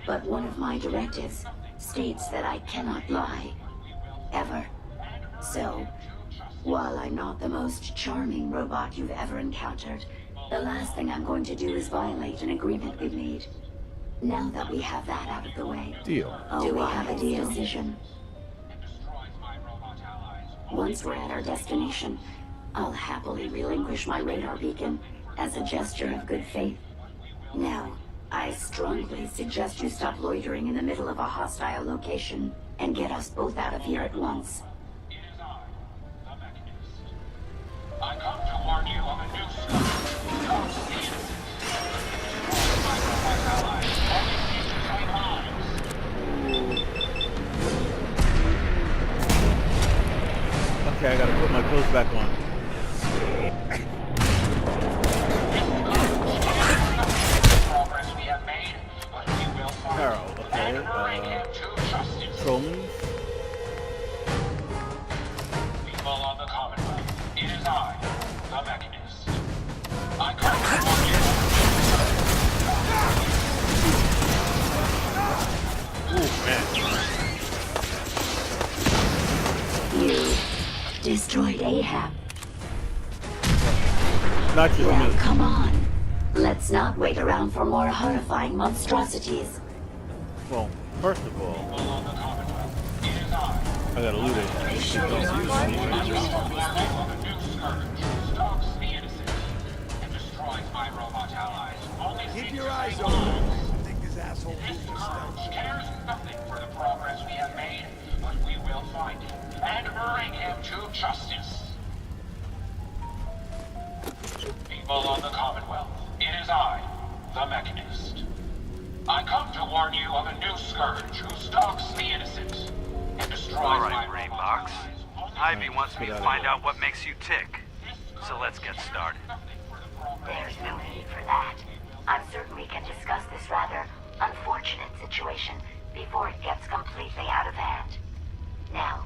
but one of my directives states that I cannot lie. Ever. So, while I'm not the most charming robot you've ever encountered, the last thing I'm going to do is violate an agreement we've made. Now that we have that out of the way, Deal. do we have a decision? Once we're at our destination, I'll happily relinquish my radar beacon as a gesture of good faith. Now, I strongly suggest you stop loitering in the middle of a hostile location and get us both out of here at once. It is I, the Mechanist. I come to warn you of a new scourge who stalks the innocent. My robot allies only seek to save lives. Okay, I gotta put my clothes back on. Progress we have made, but we will fight Carol, okay, and bring him to justice. Trolleys. People on the Commonwealth, it is Destroyed Ahab. Not just Well, me. come on. Let's not wait around for more horrifying monstrosities. Well, first of all, On the Commonwealth, it is I. I gotta loot it. A new scourge stalks the innocent and destroys my robot allies. Only Keep seeks your to eyes save open. lives. I think this asshole This moved us down. scourge cares nothing for the progress we have made, but we will find him and bring him to justice. People of the Commonwealth, it is I, the Mechanist. I come to warn you of a new scourge who stalks the innocent and destroys All my right, Brain robot Box. allies. Ivy wants me Get to out of find here. out what makes you tick. So let's get started. There's no need for that. I'm certain we can discuss this rather unfortunate situation before it gets completely out of hand. Now,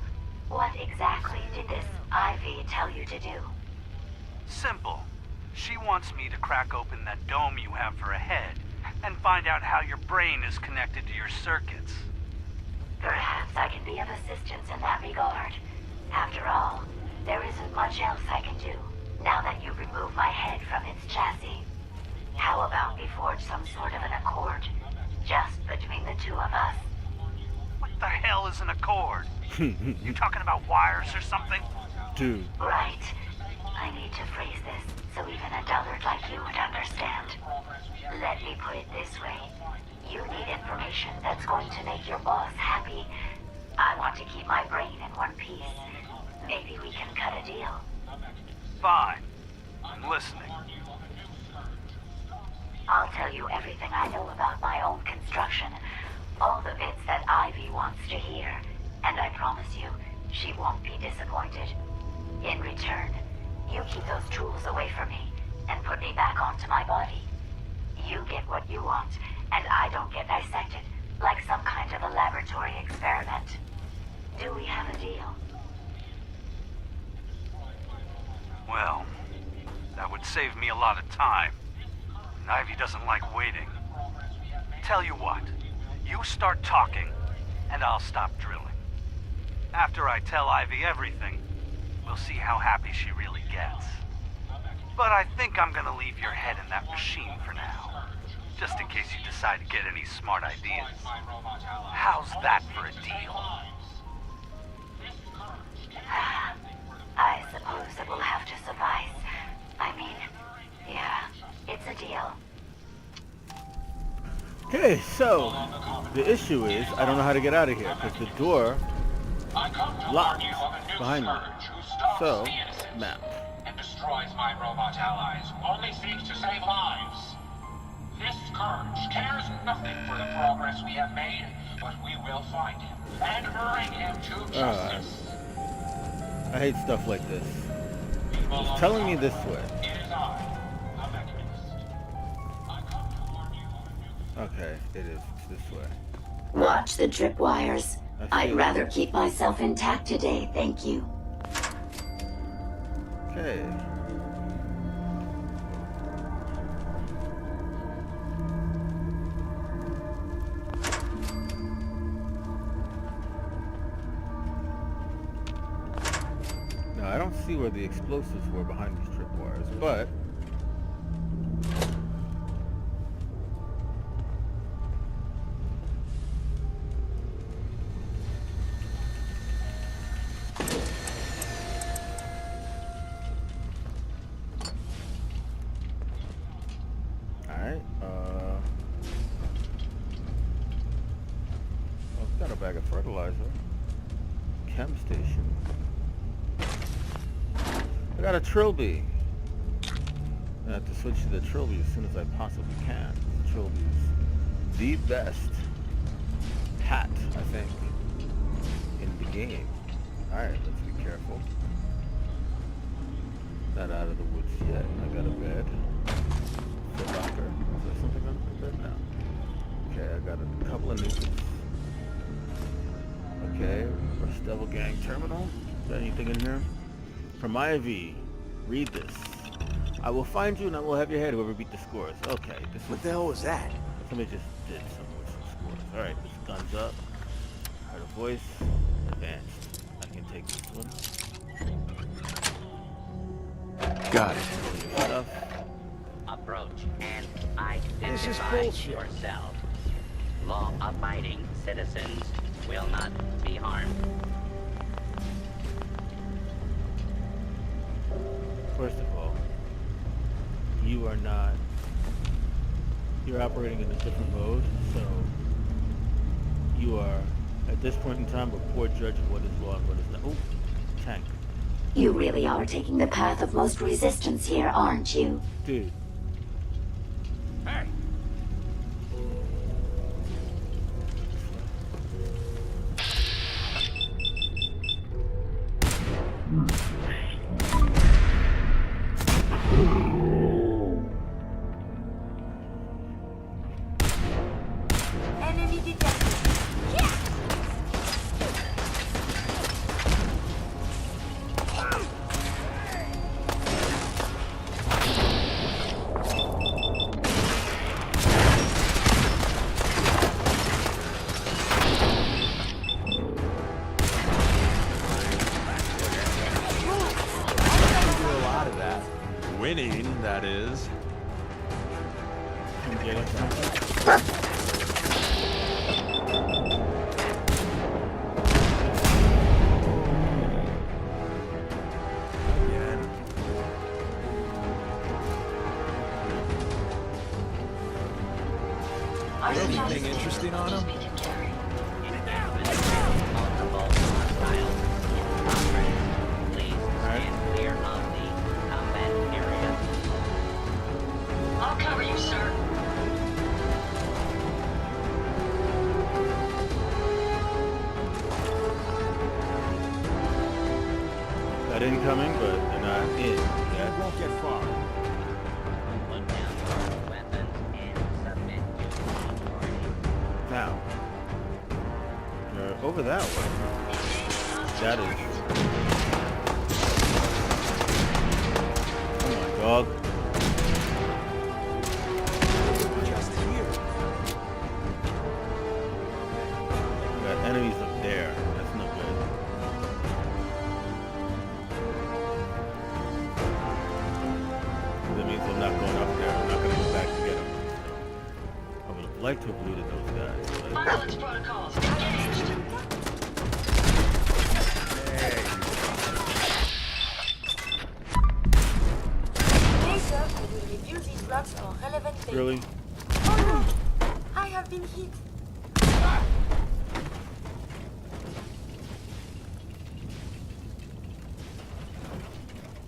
what exactly did this Ivy tell you to do? Simple. She wants me to crack open that dome you have for a head and find out how your brain is connected to your circuits. Perhaps I can be of assistance in that regard. After all, there isn't much else I can do now that you remove my head from its chassis. How about we forge some sort of an accord, just between the two of us? What the hell is an accord? You talking about wires or something? Dude. Right. I need to phrase this so even a dullard like you would understand. Let me put it this way. You need information that's going to make your boss happy. I want to keep my brain in one piece. Maybe we can cut a deal. Fine. I'm listening. I'll tell you everything I know about my own construction. All the bits that Ivy wants to hear. And I promise you, she won't be disappointed. In return, you keep those tools away from me and put me back onto my body. You get what you want, and I don't get dissected like some kind of a laboratory experiment. Do we have a deal? Well, that would save me a lot of time. And Ivy doesn't like waiting. Tell you what, you start talking, and I'll stop drilling. After I tell Ivy everything, we'll see how happy she really gets. But I think I'm gonna leave your head in that machine for now, just in case you decide to get any smart ideas. How's that for a deal? I suppose it will have to suffice. I mean, yeah, it's a deal. Okay, so the issue is I don't know how to get out of here because the door locked behind me. So, map. And destroys my robot allies. Only seeks to save lives. This scourge cares nothing for the progress we have made, but we will find him and bring him to justice. I hate stuff like this. People It's of telling the me this Commonwealth, way. It is I, the Mechanist. I come to warn you of a new Okay, it is. It's this way. Watch the tripwires. I see. I'd rather keep myself intact today, thank you. Okay. Now, I don't see where the explosives were behind these tripwires, but alright, I've got a bag of fertilizer. Chem station. I got a trilby. I have to switch to the trilby as soon as I possibly can. The trilby is the best hat, I think, in the game. Alright, let's be careful. Not out of the woods yet. I got a bed. The locker. Is there something under the bed now? Okay, I got a couple of nukes. Okay, Rush Devil Gang Terminal. Is there anything in here? From Ivy, read this. I will find you and I will have your head, whoever beat the scores. Okay, this What is... the hell was that? Somebody just did something with some scores. Alright, this gun's up. Heard a voice. Advanced. I can take this one. Got it. Stuff. Approach and identify This is bullshit. yourself. Law-abiding citizens will not be harmed. First of all, you are not. You're operating in a different mode, so you are, at this point in time, a poor judge of what is law and what is not. Oh, tank. You really are taking the path of most resistance here, aren't you? Dude. Hey! Enemy detected. Do a lot of that. Winning, that is. Can you get it? Again. Anything interesting on him? Multiple hostiles in progress. Please stand clear of the combat area. I'll cover you, sir. Not incoming, but they're not in That yet. won't get far. Put down your weapons and submit to authority. Now, they're over that way. That is. Come on, dog. Just here. We got enemies up there. That's no good. That means I'm not going up there. I'm not going to go back to get them. I would have liked to have looted those guys. But Violence protocols engaged. Later, I will review these logs for relevant data. really? Oh no! I have been hit.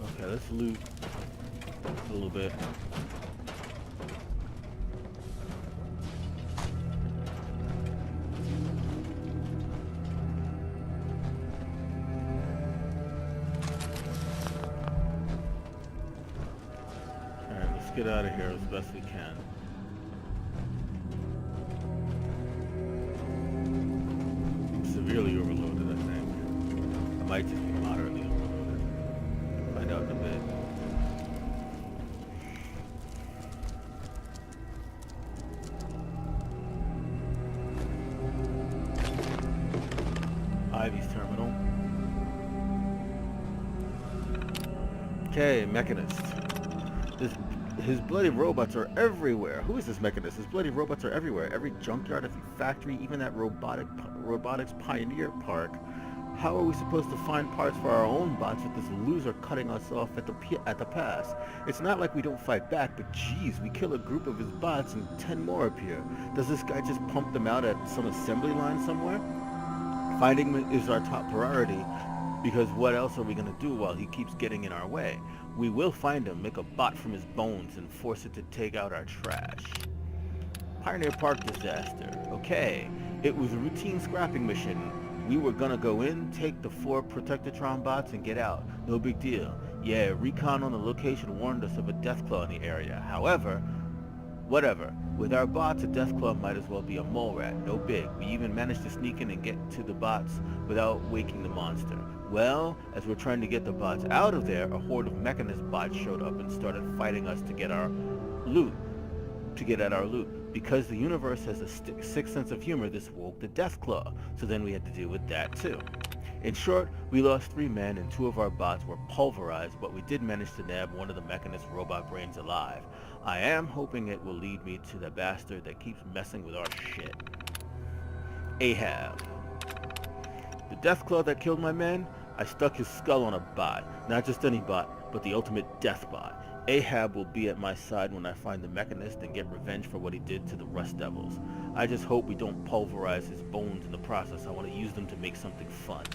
Okay, let's loot a little bit. Alright, let's get out of here as best we can. I'm severely overloaded, I think. I might just be moderately overloaded. Find out in a bit. Ivy's terminal. Okay, Mechanist. His bloody robots are everywhere. Who is this Mechanist? His bloody robots are everywhere. Every junkyard, every factory, even that robotics pioneer park. How are we supposed to find parts for our own bots with this loser cutting us off at the pass? It's not like we don't fight back, but geez, we kill a group of his bots and 10 more appear. Does this guy just pump them out at some assembly line somewhere? Finding him is our top priority, because what else are we going to do while he keeps getting in our way? We will find him, make a bot from his bones, and force it to take out our trash. Pioneer Park disaster. Okay, it was a routine scrapping mission. We were gonna go in, take the 4 Protectotron bots, and get out. No big deal. Yeah, recon on the location warned us of a Deathclaw in the area. However, whatever. With our bots, a Deathclaw might as well be a mole rat. No big. We even managed to sneak in and get to the bots without waking the monster. Well, as we're trying to get the bots out of there, a horde of Mechanist bots showed up and started fighting us to get our loot. Because the universe has a sick sense of humor, this woke the Deathclaw. So then we had to deal with that too. In short, we lost 3 men and 2 of our bots were pulverized, but we did manage to nab one of the Mechanist robot brains alive. I am hoping it will lead me to the bastard that keeps messing with our shit. Ahab. The Deathclaw that killed my men? I stuck his skull on a bot. Not just any bot, but the ultimate death bot. Ahab will be at my side when I find the Mechanist and get revenge for what he did to the Rust Devils. I just hope we don't pulverize his bones in the process. I want to use them to make something fun.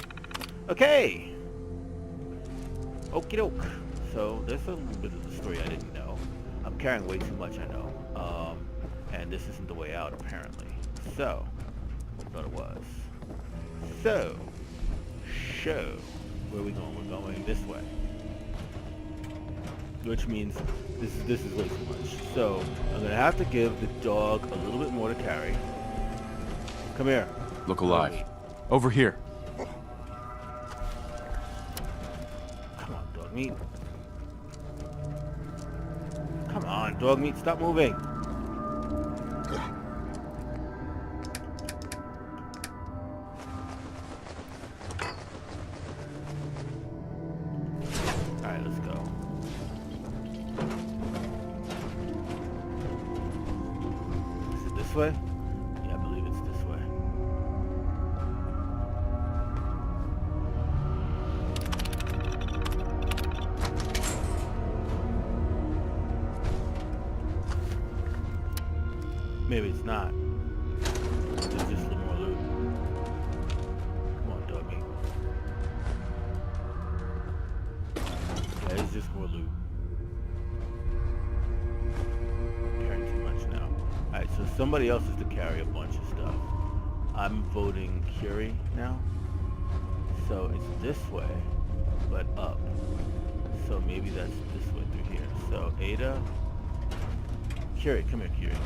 Okay! Okie doke. So, there's a little bit of the story I didn't know. I'm carrying way too much, I know. And this isn't the way out, apparently. So, I thought it was. So, where are we going? We're going this way. Which means this is way too much. So, I'm going to have to give the dog a little bit more to carry. Come here. Look alive. Over here. Come on, dog meat. Come on, dog meat, stop moving. Alright, let's go. Is it this way? Yeah, I believe it's this way. Maybe it's not. It's just more loot. Come on, doggy. Yeah, it's just more loot. Carrying too much now. Alright, so somebody else is to carry a bunch of stuff. I'm voting Curie now. So it's this way, but up. So maybe that's this way through here. So Ada. Curie, come here, Curie.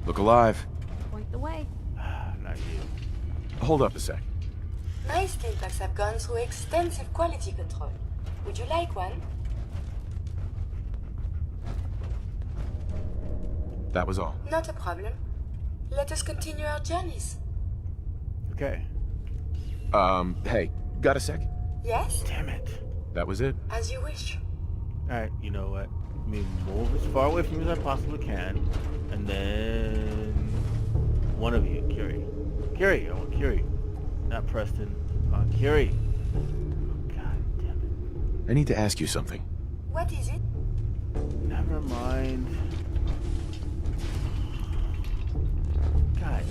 Look alive. Point the way. Not you. Hold up a sec. My steel packs have gone through extensive quality control. Would you like one? That was all. Not a problem. Let us continue our journeys. Okay. Hey, got a sec? Yes? Damn it. That was it? As you wish. Alright, you know what? Let me move as far away from you as I possibly can. And then... one of you, Curie. Curie, I want Curie. Not Preston. Curie. Oh, God damn it. I need to ask you something. What is it? Never mind. God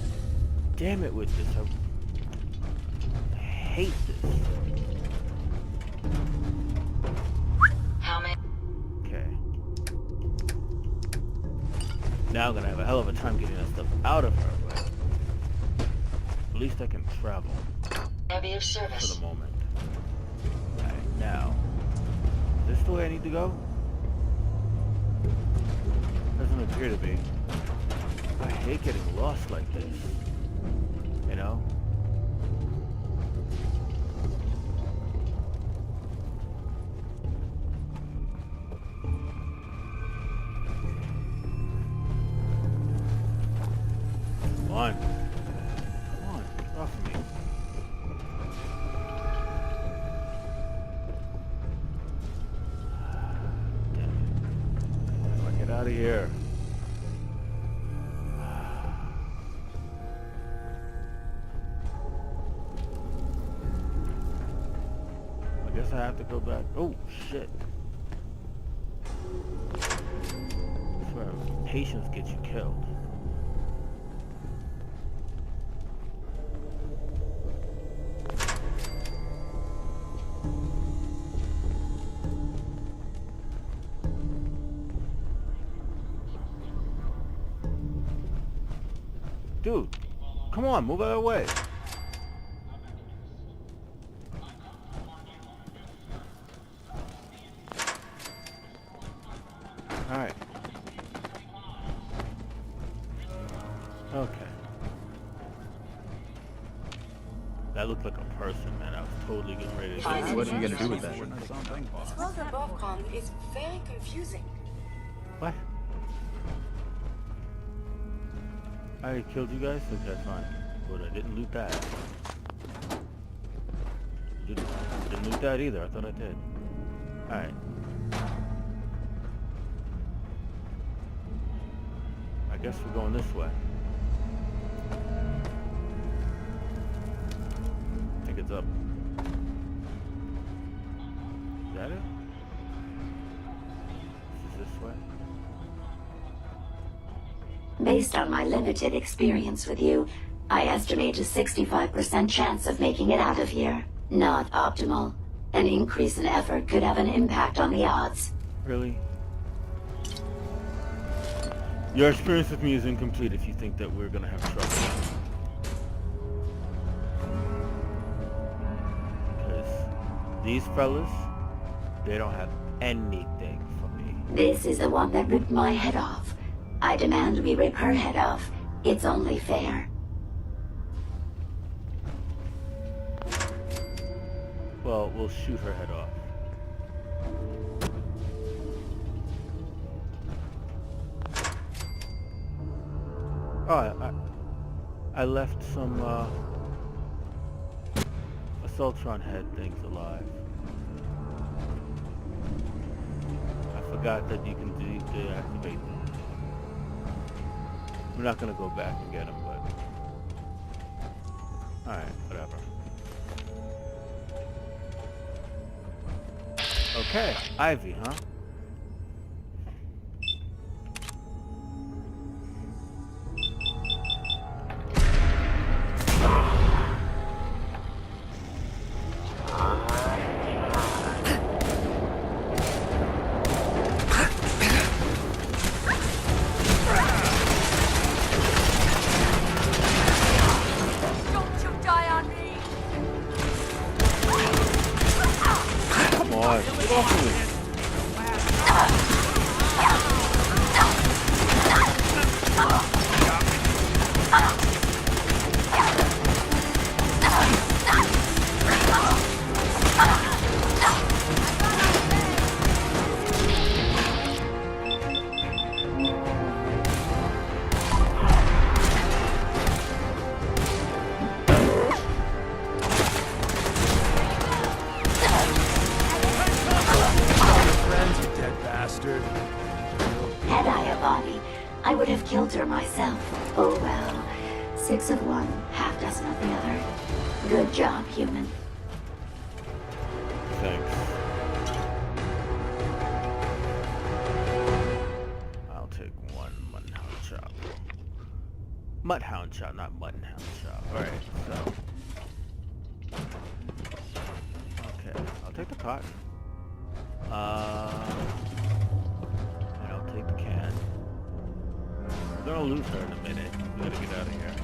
damn it with this. I hate this. How many? Okay. Now I'm gonna have a hell of a time getting that stuff out of her, but at least I can travel Heavy of for service. the moment. Alright, now. Is this the way I need to go? Doesn't appear to be. I hate getting lost like this. You know? Come on. Come on, get off of me. Damn it. How do I get out of here? I guess I have to go back. Oh, shit. I swear, patience gets you killed. Dude, come on, move out of the way. Alright. Okay. That looked like a person, man. I was totally getting ready to go. What are you gonna do with that? This world above ground is very confusing. What? I already killed you guys? Okay, fine. But I didn't loot that. didn't loot that either. I thought I did. Alright. I guess we're going this way. I think it's up. Is that it? Is this way? Based on my limited experience with you, I estimate a 65% chance of making it out of here. Not optimal. An increase in effort could have an impact on the odds. Really? Your experience with me is incomplete if you think that we're gonna have trouble. Because these fellas, they don't have anything for me. This is the one that ripped my head off. I demand we rip her head off. It's only fair. Well, we'll shoot her head off. Oh, I left some Assaultron head things alive. I forgot that you can deactivate them. We're not gonna go back and get them, but alright, whatever. Okay, Ivy, huh? Had I a body, I would have killed her myself. Oh well. 6 of one, half dozen of the other. Good job, human. Thanks. I'll take one muttonhound chop. Muttonhound chop, not muttonhound chop. Alright, so. Okay, I'll take the cotton. And I'll take the can. We're gonna lose her in a minute. We gotta get out of here.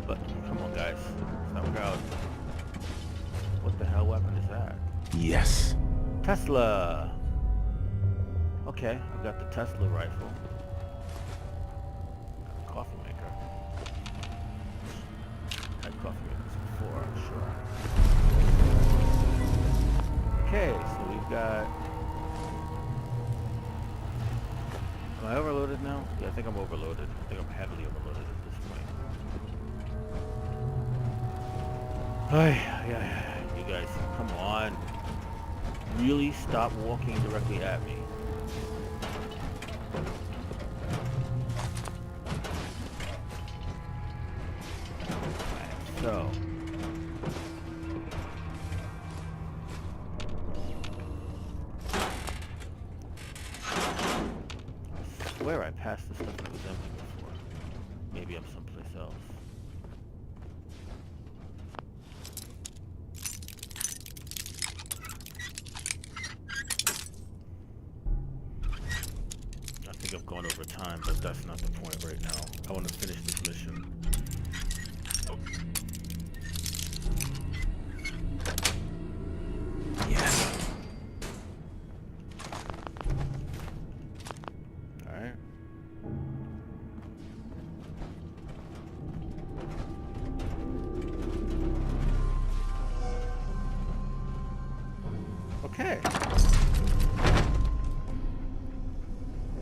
But, come on guys. Stop crowd. What the hell weapon is that? Yes. Tesla! Okay, I've got the Tesla rifle. Got a coffee maker. Had coffee makers before, I'm sure. Okay, so we've got... Am I overloaded now? Yeah, I think I'm overloaded. I think I'm heavily overloaded at this point. Yeah, you guys, come on. Really stop walking directly at me. Alright, so. I swear I passed the stuff that was empty before. Maybe I'm someplace else. I think I've gone over time, but that's not the point right now. I want to finish this mission. Yes. Alright. Okay.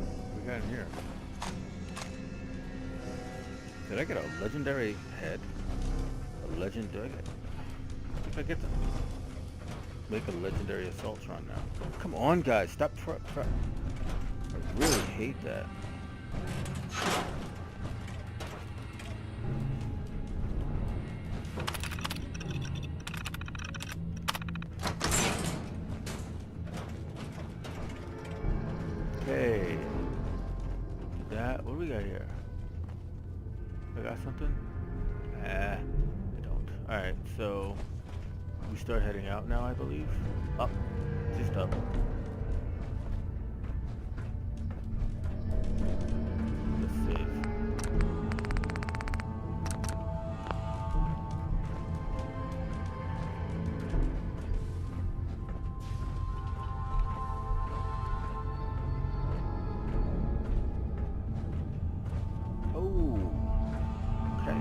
What we got in here? Did I get a legendary head? A legend? Did I get that? make a legendary Assaultron now. Come on, guys, stop I really hate that. Okay. That, what do we got here? I got something? I don't. Alright, so we start heading out now, I believe. Up. Just up. Let's save. Oh. Okay.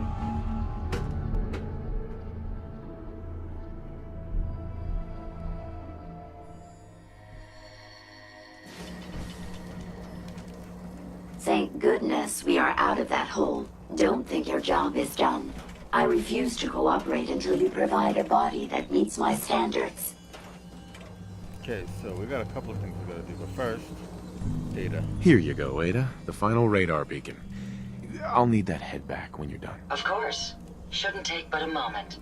Thank goodness we are out of that hole. Don't think your job is done. I refuse to cooperate until you provide a body that meets my standards. Okay, so we got a couple of things we gotta do, but first, data. Here you go, Ada. The final radar beacon. I'll need that head back when you're done. Of course. Shouldn't take but a moment.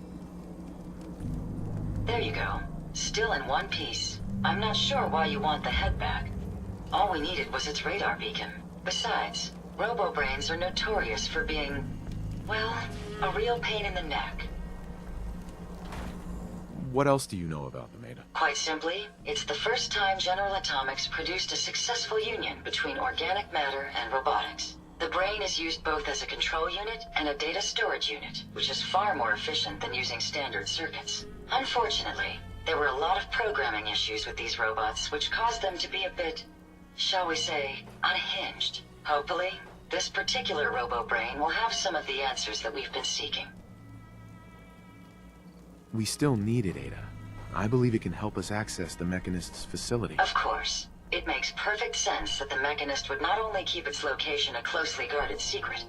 There you go. Still in one piece. I'm not sure why you want the head back. All we needed was its radar beacon. Besides, robo-brains are notorious for being, well, a real pain in the neck. What else do you know about them, Ada? Quite simply, it's the first time General Atomics produced a successful union between organic matter and robotics. The brain is used both as a control unit and a data storage unit, which is far more efficient than using standard circuits. Unfortunately, there were a lot of programming issues with these robots, which caused them to be a bit, shall we say, unhinged. Hopefully, this particular robo-brain will have some of the answers that we've been seeking. We still need it, Ada. I believe it can help us access the Mechanist's facility. Of course. It makes perfect sense that the Mechanist would not only keep its location a closely guarded secret,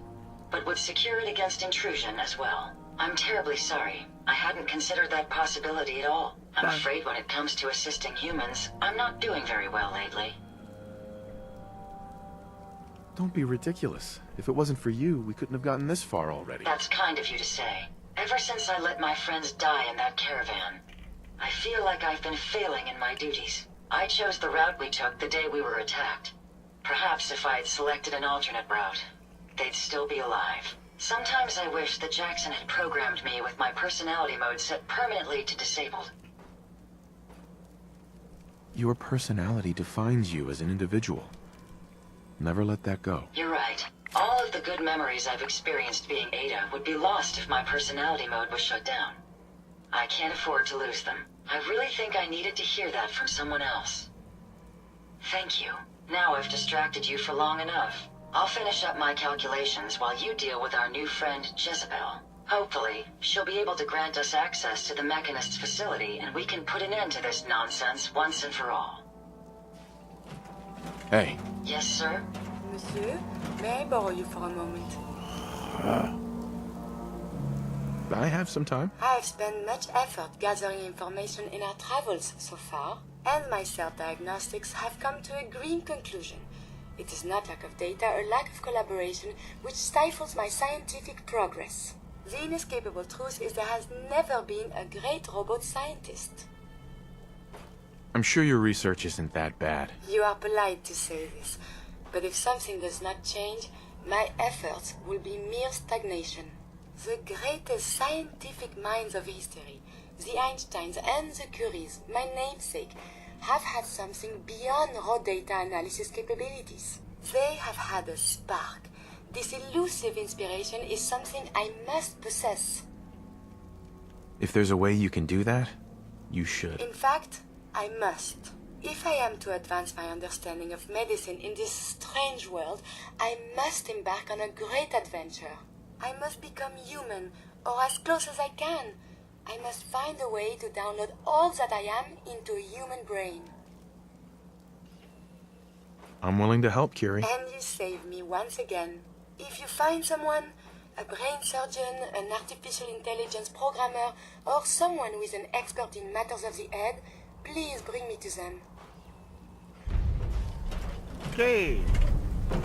but would secure it against intrusion as well. I'm terribly sorry. I hadn't considered that possibility at all. I'm afraid when it comes to assisting humans, I'm not doing very well lately. Don't be ridiculous. If it wasn't for you, we couldn't have gotten this far already. That's kind of you to say. Ever since I let my friends die in that caravan, I feel like I've been failing in my duties. I chose the route we took the day we were attacked. Perhaps if I had selected an alternate route, they'd still be alive. Sometimes I wish that Jackson had programmed me with my personality mode set permanently to disabled. Your personality defines you as an individual. Never let that go. You're right. All of the good memories I've experienced being Ada would be lost if my personality mode was shut down. I can't afford to lose them. I really think I needed to hear that from someone else. Thank you. Now I've distracted you for long enough. I'll finish up my calculations while you deal with our new friend, Jezebel. Hopefully, she'll be able to grant us access to the Mechanist's facility and we can put an end to this nonsense once and for all. Hey. Yes, sir? Monsieur, may I borrow you for a moment? I have some time. I have spent much effort gathering information in our travels so far, and my self-diagnostics have come to a green conclusion. It is not lack of data or lack of collaboration which stifles my scientific progress. The inescapable truth is there has never been a great robot scientist. I'm sure your research isn't that bad. You are polite to say this, but if something does not change, my efforts will be mere stagnation. The greatest scientific minds of history, the Einsteins and the Curies, my namesake, have had something beyond raw data analysis capabilities. They have had a spark. This elusive inspiration is something I must possess. If there's a way you can do that, you should. In fact, I must. If I am to advance my understanding of medicine in this strange world, I must embark on a great adventure. I must become human, or as close as I can. I must find a way to download all that I am into a human brain. I'm willing to help, Curie. And you save me once again. If you find someone, a brain surgeon, an artificial intelligence programmer, or someone who is an expert in matters of the head, Please bring me to them. Okay.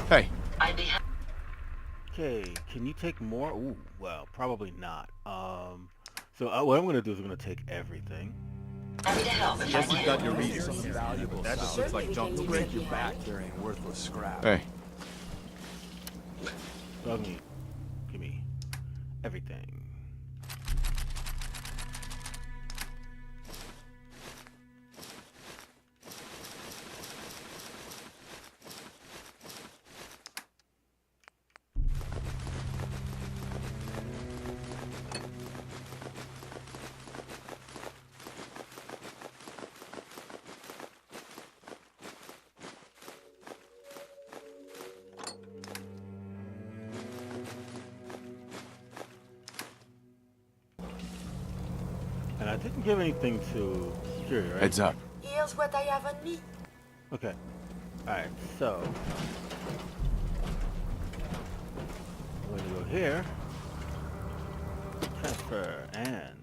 Hey, I'd be happy. Okay, can you take more? Ooh, well, probably not. So what I'm gonna do is I'm gonna take everything. Happy to help if I Guess you got can. your reasons. Some valuable That stuff. just looks like junk to me. Break your back carrying worthless scrap. hey. So give me everything. And I didn't give anything to Fury, right? Heads up. Here's what I have on me. Okay. Alright, so I'm gonna go here. Transfer and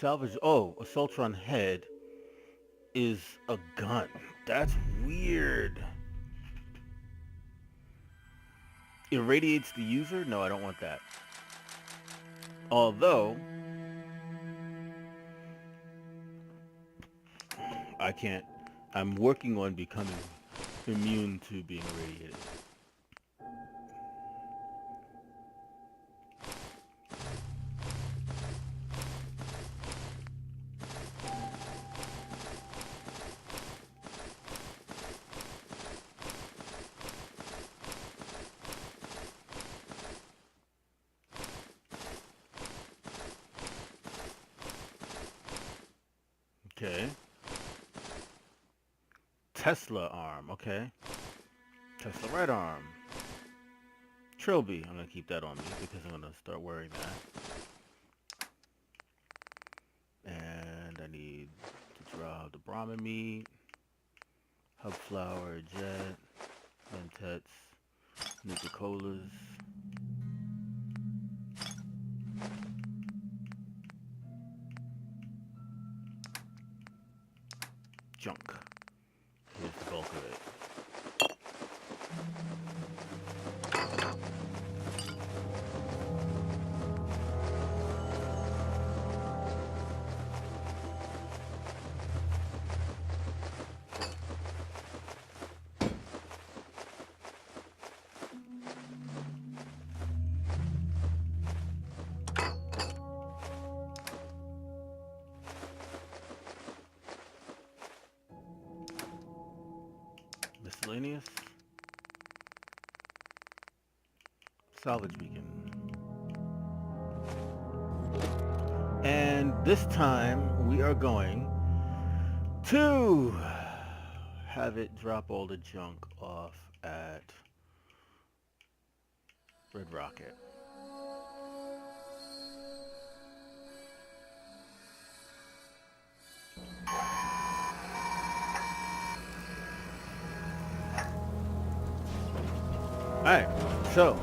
salvage. Oh, a Soltron head is a gun. That's weird. Irradiates the user? No, I don't want that. Although I can't. I'm working on becoming immune to being irradiated. Okay. Tesla arm. Okay. Tesla right arm. Trilby. I'm gonna keep that on me because I'm gonna start wearing that. And I need to draw the Brahmin meat, hub flour, jet, Mentets, Nuka-Colas. Junk. Here's the bulk of it. Miscellaneous. Salvage beacon. And this time we are going to have it drop all the junk off at Red Rocket. Alright, so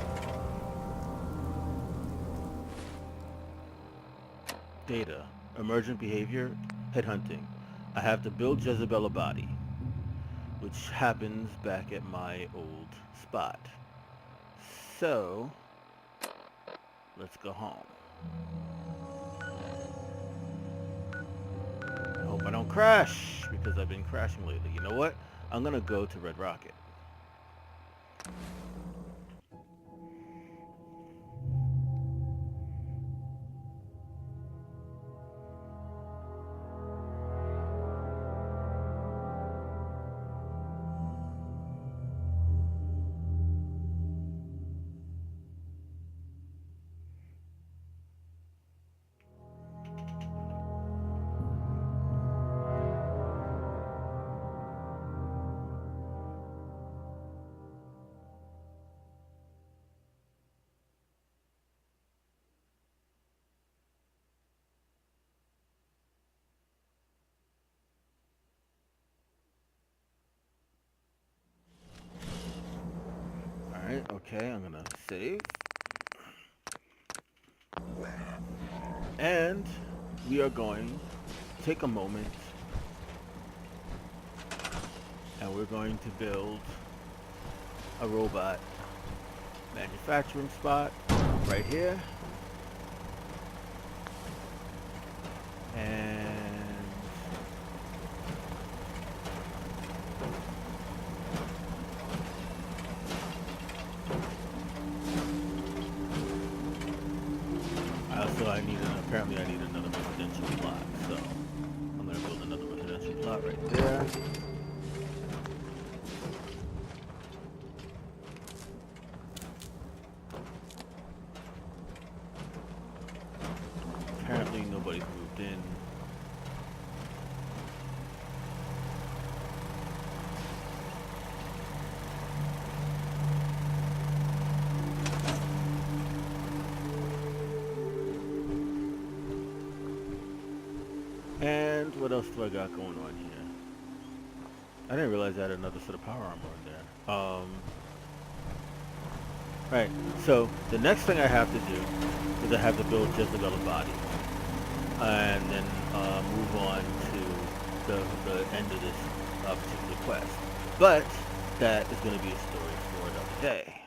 data, emergent behavior, headhunting. I have to build Jezebel a body, which happens back at my old spot. So let's go home. I hope I don't crash because I've been crashing lately. You know what? I'm gonna go to Red Rocket. Okay, I'm gonna save. And we are going to take a moment and we're going to build a robot manufacturing spot right here. And apparently I need another residential plot, so I'm gonna build another residential plot right there. Apparently nobody's moved in. And what else do I got going on here? I didn't realize I had another set of power armor in there. Right, so the next thing I have to do is I have to build Jezebel's body. And then move on to the end of this particular quest. But that is going to be a story for another day.